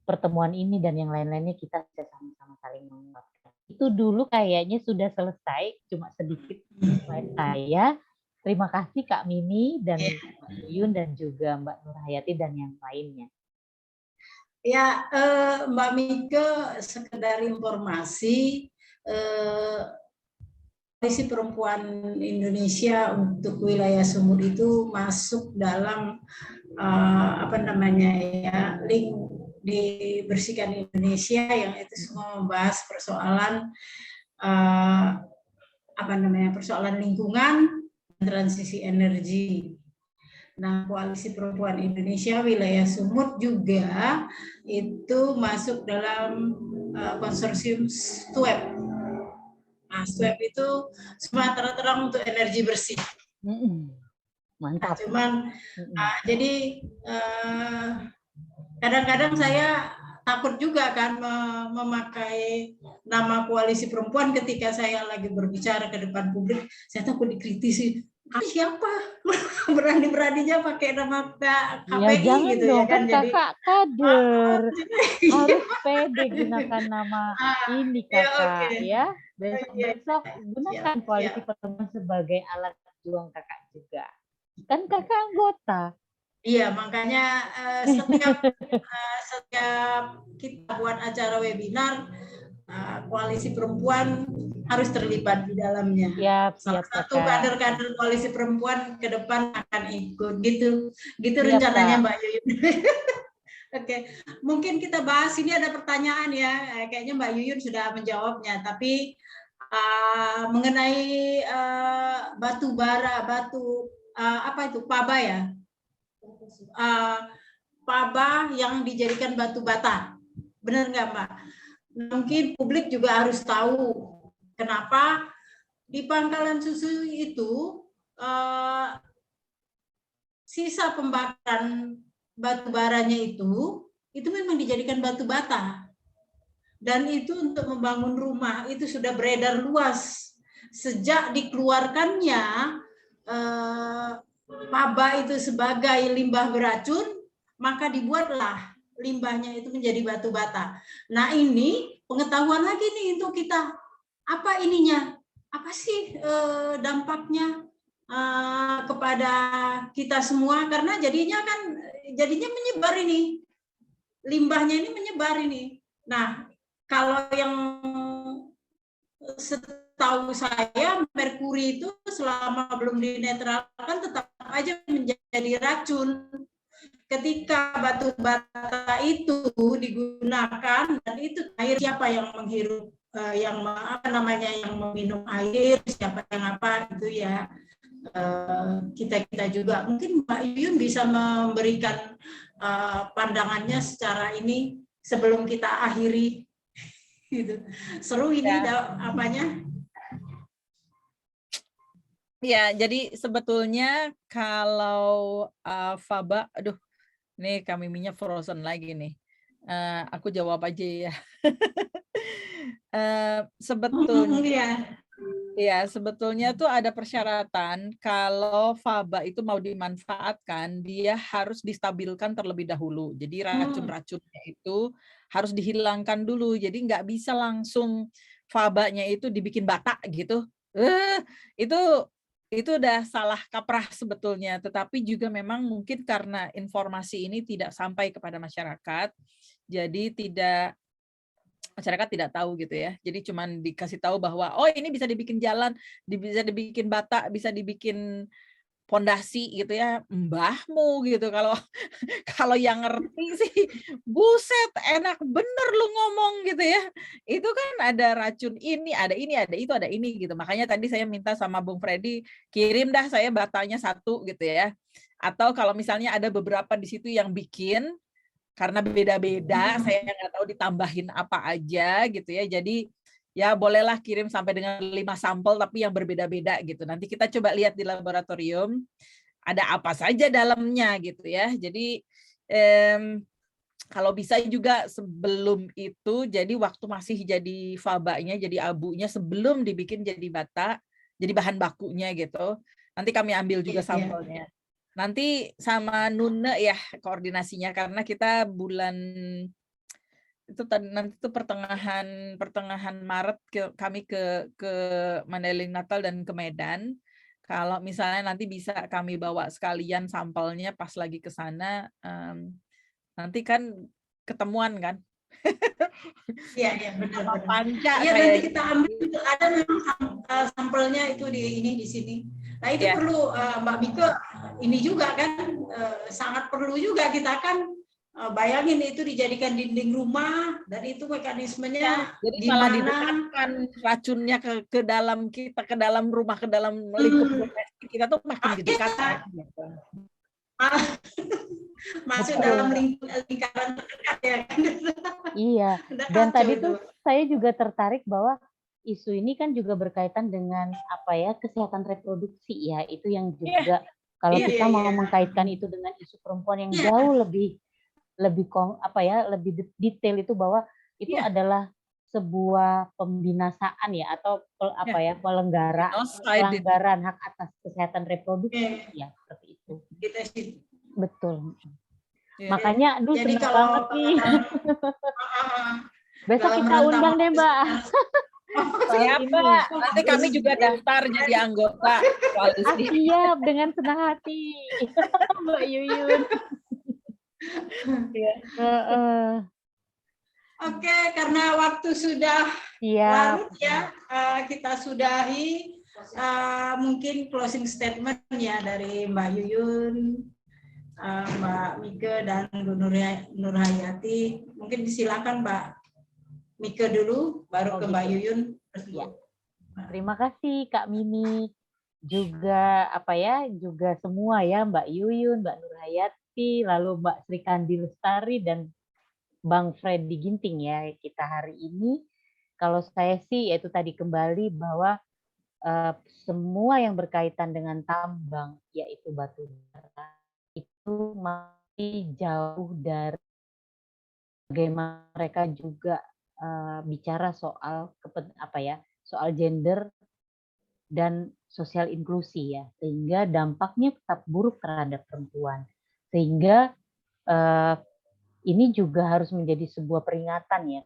pertemuan ini dan yang lain-lainnya kita bisa sama-sama saling menguatkan. Itu dulu kayaknya sudah selesai, cuma sedikit slide saya. Terima kasih Kak Mimi dan Mbak Yuyun dan juga Mbak Nurhayati dan yang lainnya. Ya, Mbak Mika, sekedar informasi, Koalisi Perempuan Indonesia untuk wilayah Sumut itu masuk dalam apa namanya ya link dibersihkan Indonesia yang itu semua membahas persoalan apa namanya persoalan lingkungan dan transisi energi. Nah, Koalisi Perempuan Indonesia wilayah Sumut juga itu masuk dalam konsorsium STUEP. Nah, STUEP itu Sumatera Terang untuk Energi Bersih. Mantap. Nah, cuman jadi kadang-kadang saya takut juga kan memakai nama Koalisi Perempuan ketika saya lagi berbicara ke depan publik. Saya takut dikritisi. Siapa berani-beraninya pakai nama KPI ya, jangan gitu dong, ya kan jadi kakak kader harus pede okay. gunakan nama ini kakak ya besok gunakan Koalisi Perempuan sebagai alat juang kakak juga kan kakak anggota. Iya, makanya setiap kita buat acara webinar Koalisi Perempuan harus terlibat di dalamnya. Salah satu kader-kader Koalisi Perempuan ke depan akan ikut gitu rencananya Mbak Yuyun. Oke, mungkin kita bahas ini ada pertanyaan ya, kayaknya Mbak Yuyun sudah menjawabnya, tapi mengenai batu bara, apa itu Paba ya, Paba yang dijadikan batu bata, benar nggak Mbak? Mungkin publik juga harus tahu kenapa di Pangkalan Susu itu sisa pembakaran batu baranya itu memang dijadikan batu bata. Dan itu untuk membangun rumah itu sudah beredar luas. Sejak dikeluarkannya Paba itu sebagai limbah beracun, maka dibuatlah limbahnya itu menjadi batu bata. Nah ini pengetahuan lagi nih untuk kita, apa ininya, apa sih dampaknya kepada kita semua, karena jadinya menyebar ini, limbahnya ini menyebar ini. Nah kalau yang setahu saya merkuri itu selama belum dinetralkan tetap aja menjadi racun. Ketika batu bata itu digunakan dan itu air, siapa yang menghirup yang apa namanya yang meminum air, siapa yang apa itu ya, kita juga. Mungkin Mbak Yuyun bisa memberikan pandangannya secara ini sebelum kita akhiri gitu. Seru ini apanya. Ya, jadi sebetulnya kalau faba, aduh, ini kami minyak frozen lagi nih. Aku jawab aja ya. Sebetulnya, Iya. ya sebetulnya tuh ada persyaratan kalau faba itu mau dimanfaatkan, dia harus distabilkan terlebih dahulu. Jadi racun-racunnya itu harus dihilangkan dulu. Jadi nggak bisa langsung fabanya itu dibikin bata gitu. Eh, itu itu udah salah kaprah sebetulnya. Tetapi juga memang mungkin karena informasi ini tidak sampai kepada masyarakat, jadi masyarakat tidak tahu gitu ya. Jadi cuman dikasih tahu bahwa oh ini bisa dibikin jalan, bisa dibikin bata, bisa dibikin pondasi gitu ya. Mbahmu gitu kalau kalau yang ngerti sih buset enak bener lu ngomong gitu ya. Itu kan ada racun ini, ada itu, ada ini gitu. Makanya tadi saya minta sama Bung Freddy kirim dah saya batanya satu gitu ya. Atau kalau misalnya ada beberapa di situ yang bikin karena beda-beda, saya nggak tahu ditambahin apa aja gitu ya. Jadi ya bolehlah kirim sampai dengan 5 sampel tapi yang berbeda-beda gitu. Nanti kita coba lihat di laboratorium ada apa saja dalamnya gitu ya. Jadi kalau bisa juga sebelum itu, jadi waktu masih jadi fabanya, jadi abunya sebelum dibikin jadi bata, jadi bahan bakunya gitu. Nanti kami ambil juga sampelnya. Nanti sama Nune ya koordinasinya karena kita bulan itu nanti tuh pertengahan Maret kami ke Mandailing Natal dan ke Medan. Kalau misalnya nanti bisa kami bawa sekalian sampelnya pas lagi ke sana, nanti kan ketemuan kan. Iya, iya, benar, Sama benar. Panca Iya, kayak nanti kita ambil, ada memang sampelnya itu di sini. Nah, itu ya. perlu Mbak Mika, ini juga kan sangat perlu juga kita kan bayangin itu dijadikan dinding rumah dan itu mekanismenya Jadi di malah mana. didekatkan racunnya ke dalam kita, ke dalam rumah, ke dalam lingkup domestik kita tuh makin didekatkan. Gitu. Masuk Betul. dalam lingkaran terdekat ya kan. Iya, dan tadi tuh saya juga tertarik bahwa isu ini kan juga berkaitan dengan apa ya, kesehatan reproduksi ya. Itu yang juga kalau kita mau mengkaitkan itu dengan isu perempuan yang jauh lebih apa ya, lebih detail itu bahwa itu adalah sebuah pembinasaan ya atau apa ya, pelanggaran hak atas kesehatan reproduksi ya, seperti itu. Betul. Jadi Makanya senang kalau banget nih. Besok kita undang deh, Mbak. Siapa? Nanti kami juga daftar jadi anggota koalisi. Siap, dengan senang hati. Mbak Yuyun. Oke, karena waktu sudah larut ya, kita sudahi mungkin closing statement ya dari Mbak Yuyun, Mbak Mika dan Bu Nurhayati. Mungkin disilakan Mbak Mika dulu, baru ke Mbak Yuyun. Ya. Terima kasih Kak Mimi, juga apa ya, juga semua ya Mbak Yuyun, Mbak Nurhayati, lalu Mbak Sri Kandi Lestari dan Bang Freddy Ginting ya kita hari ini. Kalau saya sih yaitu tadi kembali bahwa semua yang berkaitan dengan tambang yaitu batu bara itu masih jauh dari bagaimana mereka juga bicara soal apa ya, soal gender dan sosial inklusi ya, sehingga dampaknya tetap buruk terhadap perempuan. Sehingga ini juga harus menjadi sebuah peringatan ya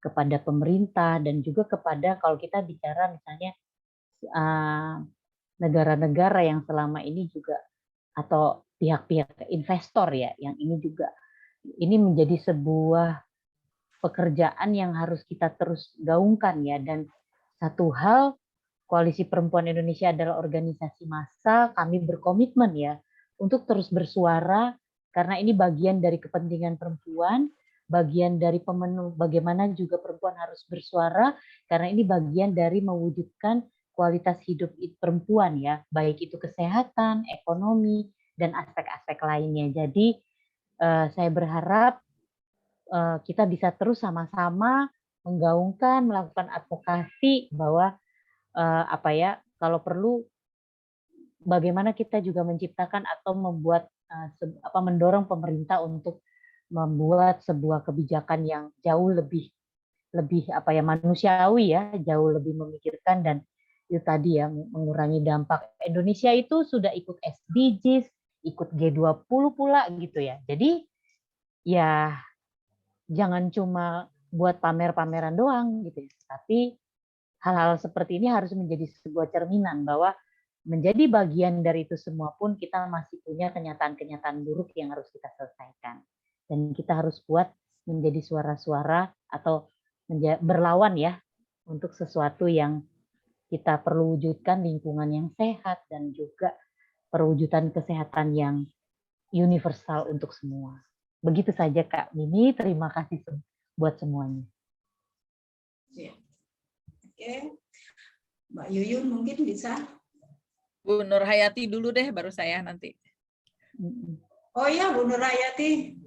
kepada pemerintah dan juga kepada kalau kita bicara misalnya negara-negara yang selama ini juga atau pihak-pihak investor ya yang ini menjadi sebuah pekerjaan yang harus kita terus gaungkan ya. Dan satu hal, Koalisi Perempuan Indonesia adalah organisasi massa, kami berkomitmen ya untuk terus bersuara karena ini bagian dari kepentingan perempuan, bagian dari pemenuh bagaimana juga perempuan harus bersuara karena ini bagian dari mewujudkan kualitas hidup perempuan ya, baik itu kesehatan, ekonomi, dan aspek-aspek lainnya. Jadi saya berharap kita bisa terus sama-sama menggaungkan, melakukan advokasi bahwa apa ya, kalau perlu bagaimana kita juga menciptakan atau membuat mendorong pemerintah untuk membuat sebuah kebijakan yang jauh lebih manusiawi ya, jauh lebih memikirkan, dan itu tadi ya, mengurangi dampak. Indonesia itu sudah ikut SDGs, ikut G20 pula gitu ya. Jadi ya jangan cuma buat pamer-pameran doang gitu ya, tapi hal-hal seperti ini harus menjadi sebuah cerminan bahwa menjadi bagian dari itu semua pun kita masih punya kenyataan-kenyataan buruk yang harus kita selesaikan. Dan kita harus kuat menjadi suara-suara atau berlawan ya untuk sesuatu yang kita perlu wujudkan, lingkungan yang sehat dan juga perwujudan kesehatan yang universal untuk semua. Begitu saja Kak Mimi, terima kasih buat semuanya. Oke, Mbak Yuyun mungkin bisa. Bu Nur Hayati dulu deh, baru saya nanti. Oh ya, Bu Nur Hayati,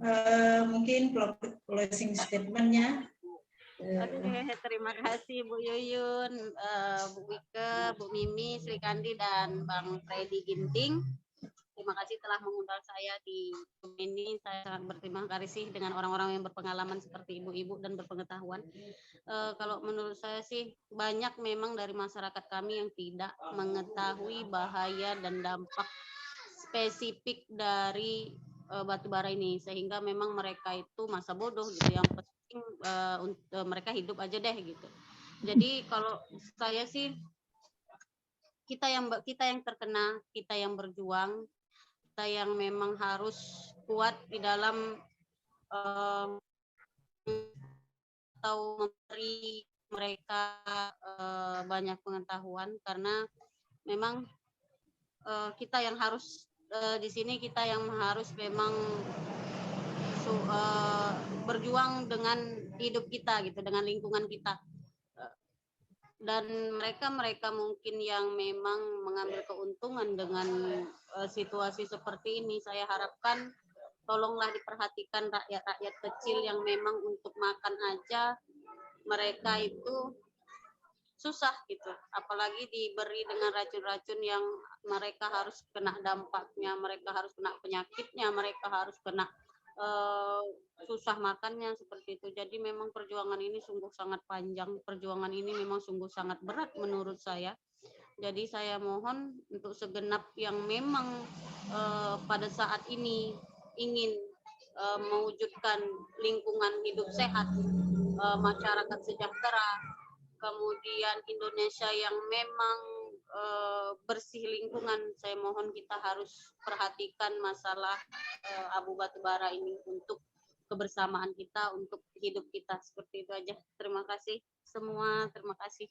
mungkin closing statement-nya. Oke, terima kasih Bu Yuyun, Bu Wike, Bu Mimi, Sri Kandi, dan Bang Freddy Ginting. Terima kasih telah mengundang saya di ini. Saya sangat berterima kasih dengan orang-orang yang berpengalaman seperti ibu-ibu dan berpengetahuan. Kalau menurut saya sih banyak memang dari masyarakat kami yang tidak mengetahui bahaya dan dampak spesifik dari batu bara ini, sehingga memang mereka itu masa bodoh gitu. Yang penting mereka hidup aja deh gitu. Jadi kalau saya sih kita yang terkena, kita yang berjuang, kita yang memang harus kuat di dalam atau memberi mereka banyak pengetahuan, karena memang kita yang harus di sini, kita yang harus memang berjuang dengan hidup kita gitu, dengan lingkungan kita. Dan mereka mungkin yang memang mengambil keuntungan dengan situasi seperti ini, saya harapkan tolonglah diperhatikan rakyat-rakyat kecil yang memang untuk makan aja mereka itu susah gitu, apalagi diberi dengan racun-racun yang mereka harus kena dampaknya, mereka harus kena penyakitnya, mereka harus kena susah makannya seperti itu. Jadi memang perjuangan ini sungguh sangat panjang, perjuangan ini memang sungguh sangat berat menurut saya. Jadi saya mohon untuk segenap yang memang pada saat ini ingin mewujudkan lingkungan hidup sehat, masyarakat sejahtera, kemudian Indonesia yang memang bersih lingkungan, saya mohon kita harus perhatikan masalah abu batu bara ini untuk kebersamaan kita, untuk hidup kita. Seperti itu aja. Terima kasih semua, terima kasih.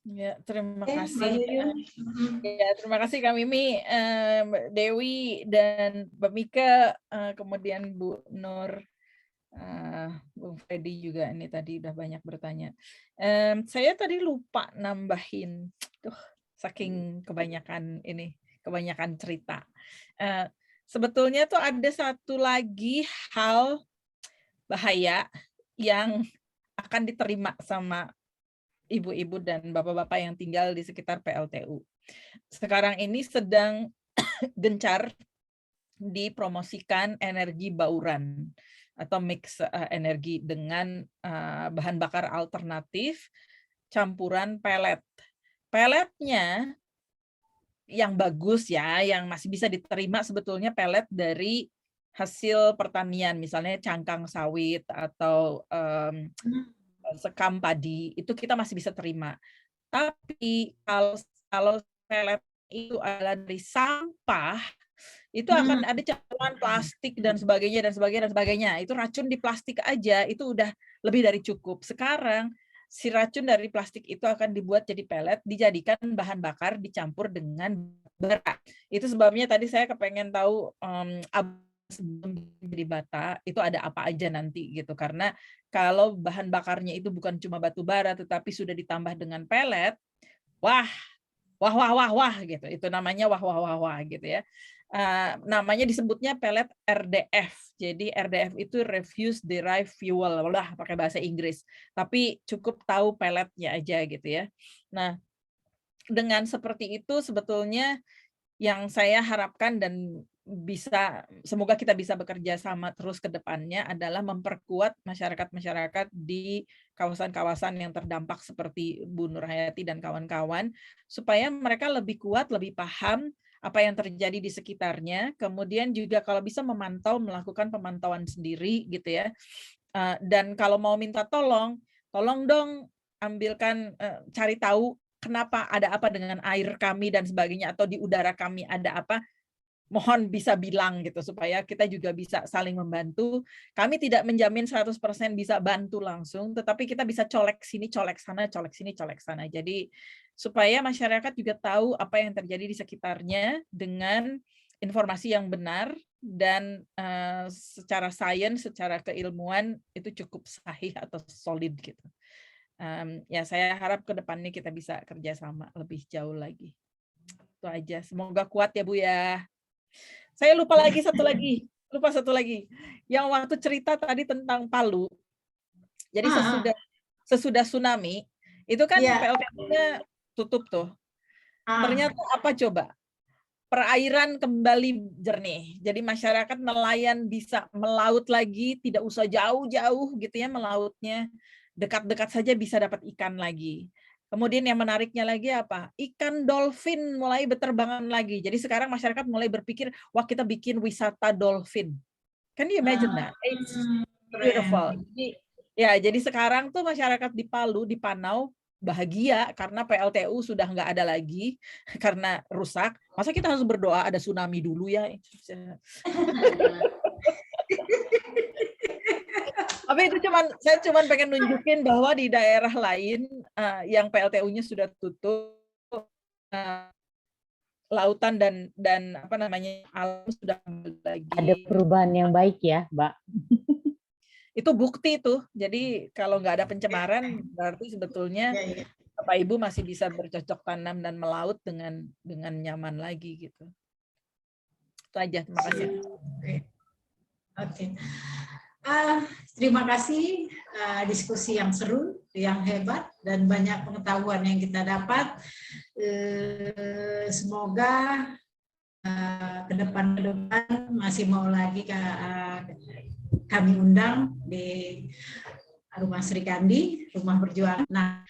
Ya, terima kasih. Ya, terima kasih Kak Mimi, Mbak Dewi dan Mbak Mika, kemudian Bu Nur, Bung Freddy juga ini tadi udah banyak bertanya. Saya tadi lupa nambahin, saking kebanyakan cerita. Sebetulnya tuh ada satu lagi hal bahaya yang akan diterima sama ibu-ibu dan bapak-bapak yang tinggal di sekitar PLTU. Sekarang ini sedang gencar dipromosikan energi bauran atau mix energi dengan bahan bakar alternatif campuran pelet. Peletnya yang bagus ya, yang masih bisa diterima sebetulnya pelet dari hasil pertanian, misalnya cangkang sawit atau sekam padi, itu kita masih bisa terima. Tapi kalau pelet itu adalah dari sampah, itu akan ada campuran plastik dan sebagainya. Itu racun di plastik aja itu udah lebih dari cukup. Sekarang si racun dari plastik itu akan dibuat jadi pelet, dijadikan bahan bakar, dicampur dengan bara. Itu sebabnya tadi saya kepengen tahu sebelum jadi bata itu ada apa aja nanti gitu, karena kalau bahan bakarnya itu bukan cuma batu bara tetapi sudah ditambah dengan pelet, wah gitu, itu namanya wah gitu ya. Namanya disebutnya pelet RDF. Jadi RDF itu refuse derived fuel, udah pakai bahasa Inggris, tapi cukup tahu peletnya aja gitu ya. Nah, dengan seperti itu sebetulnya yang saya harapkan dan semoga kita bisa bekerja sama terus ke depannya adalah memperkuat masyarakat-masyarakat di kawasan-kawasan yang terdampak seperti Bu Nur Hayati dan kawan-kawan, supaya mereka lebih kuat, lebih paham apa yang terjadi di sekitarnya, kemudian juga kalau bisa melakukan pemantauan sendiri gitu ya. Dan kalau mau minta tolong dong ambilkan, cari tahu kenapa, ada apa dengan air kami dan sebagainya, atau di udara kami ada apa, mohon bisa bilang gitu supaya kita juga bisa saling membantu. Kami tidak menjamin 100% bisa bantu langsung, tetapi kita bisa colek sini, colek sana, colek sini, colek sana. Jadi supaya masyarakat juga tahu apa yang terjadi di sekitarnya dengan informasi yang benar dan secara sains, secara keilmuan itu cukup sahih atau solid gitu. Ya saya harap ke depannya kita bisa kerjasama lebih jauh lagi. Itu aja. Semoga kuat ya Bu ya. Saya lupa satu lagi. Yang waktu cerita tadi tentang Palu. Jadi sesudah tsunami itu kan PLTU-nya tutup tuh. Ternyata apa coba? Perairan kembali jernih. Jadi masyarakat nelayan bisa melaut lagi, tidak usah jauh-jauh gitu ya melautnya. Dekat-dekat saja bisa dapat ikan lagi. Kemudian yang menariknya lagi apa? Ikan dolphin mulai berterbangan lagi. Jadi sekarang masyarakat mulai berpikir, wah kita bikin wisata dolphin. Can you imagine that? It's beautiful. Jadi sekarang tuh masyarakat di Palu, di Panau, bahagia karena PLTU sudah nggak ada lagi karena rusak. Masa kita harus berdoa ada tsunami dulu ya? Tapi itu saya pengen nunjukin bahwa di daerah lain yang PLTU-nya sudah tutup, lautan dan apa namanya alam sudah lagi. Ada perubahan yang baik ya, Mbak. Itu bukti tuh. Jadi kalau nggak ada pencemaran berarti sebetulnya Bapak Ibu masih bisa bercocok tanam dan melaut dengan nyaman lagi gitu. Itu aja. Terima kasih. Oke. Terima kasih diskusi yang seru, yang hebat, dan banyak pengetahuan yang kita dapat. Semoga ke depan masih mau lagi kami undang di Rumah Sri Kandi, Rumah Perjuangan. Nah,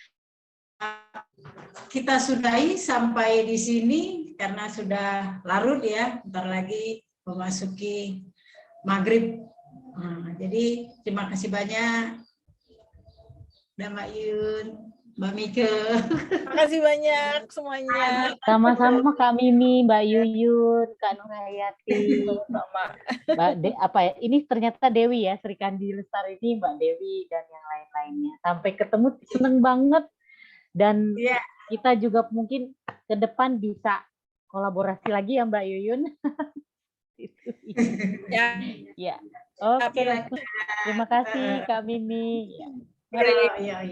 kita sudahi sampai di sini karena sudah larut ya, bentar lagi memasuki maghrib. Jadi terima kasih banyak Mbak Yun, Mbak Mike. Terima kasih banyak semuanya. Sama-sama Kak Mimi, Mbak Yuyun, Kak Nur Hayati. Sama. Ini ternyata Dewi ya, Sri Kandi Lestari ini Mbak Dewi dan yang lain-lainnya. Sampai ketemu, seneng banget. Dan kita juga mungkin ke depan bisa kolaborasi lagi ya Mbak Yuyun. Ya. Oke. Terima kasih Kak Mimi. Mari. Ya.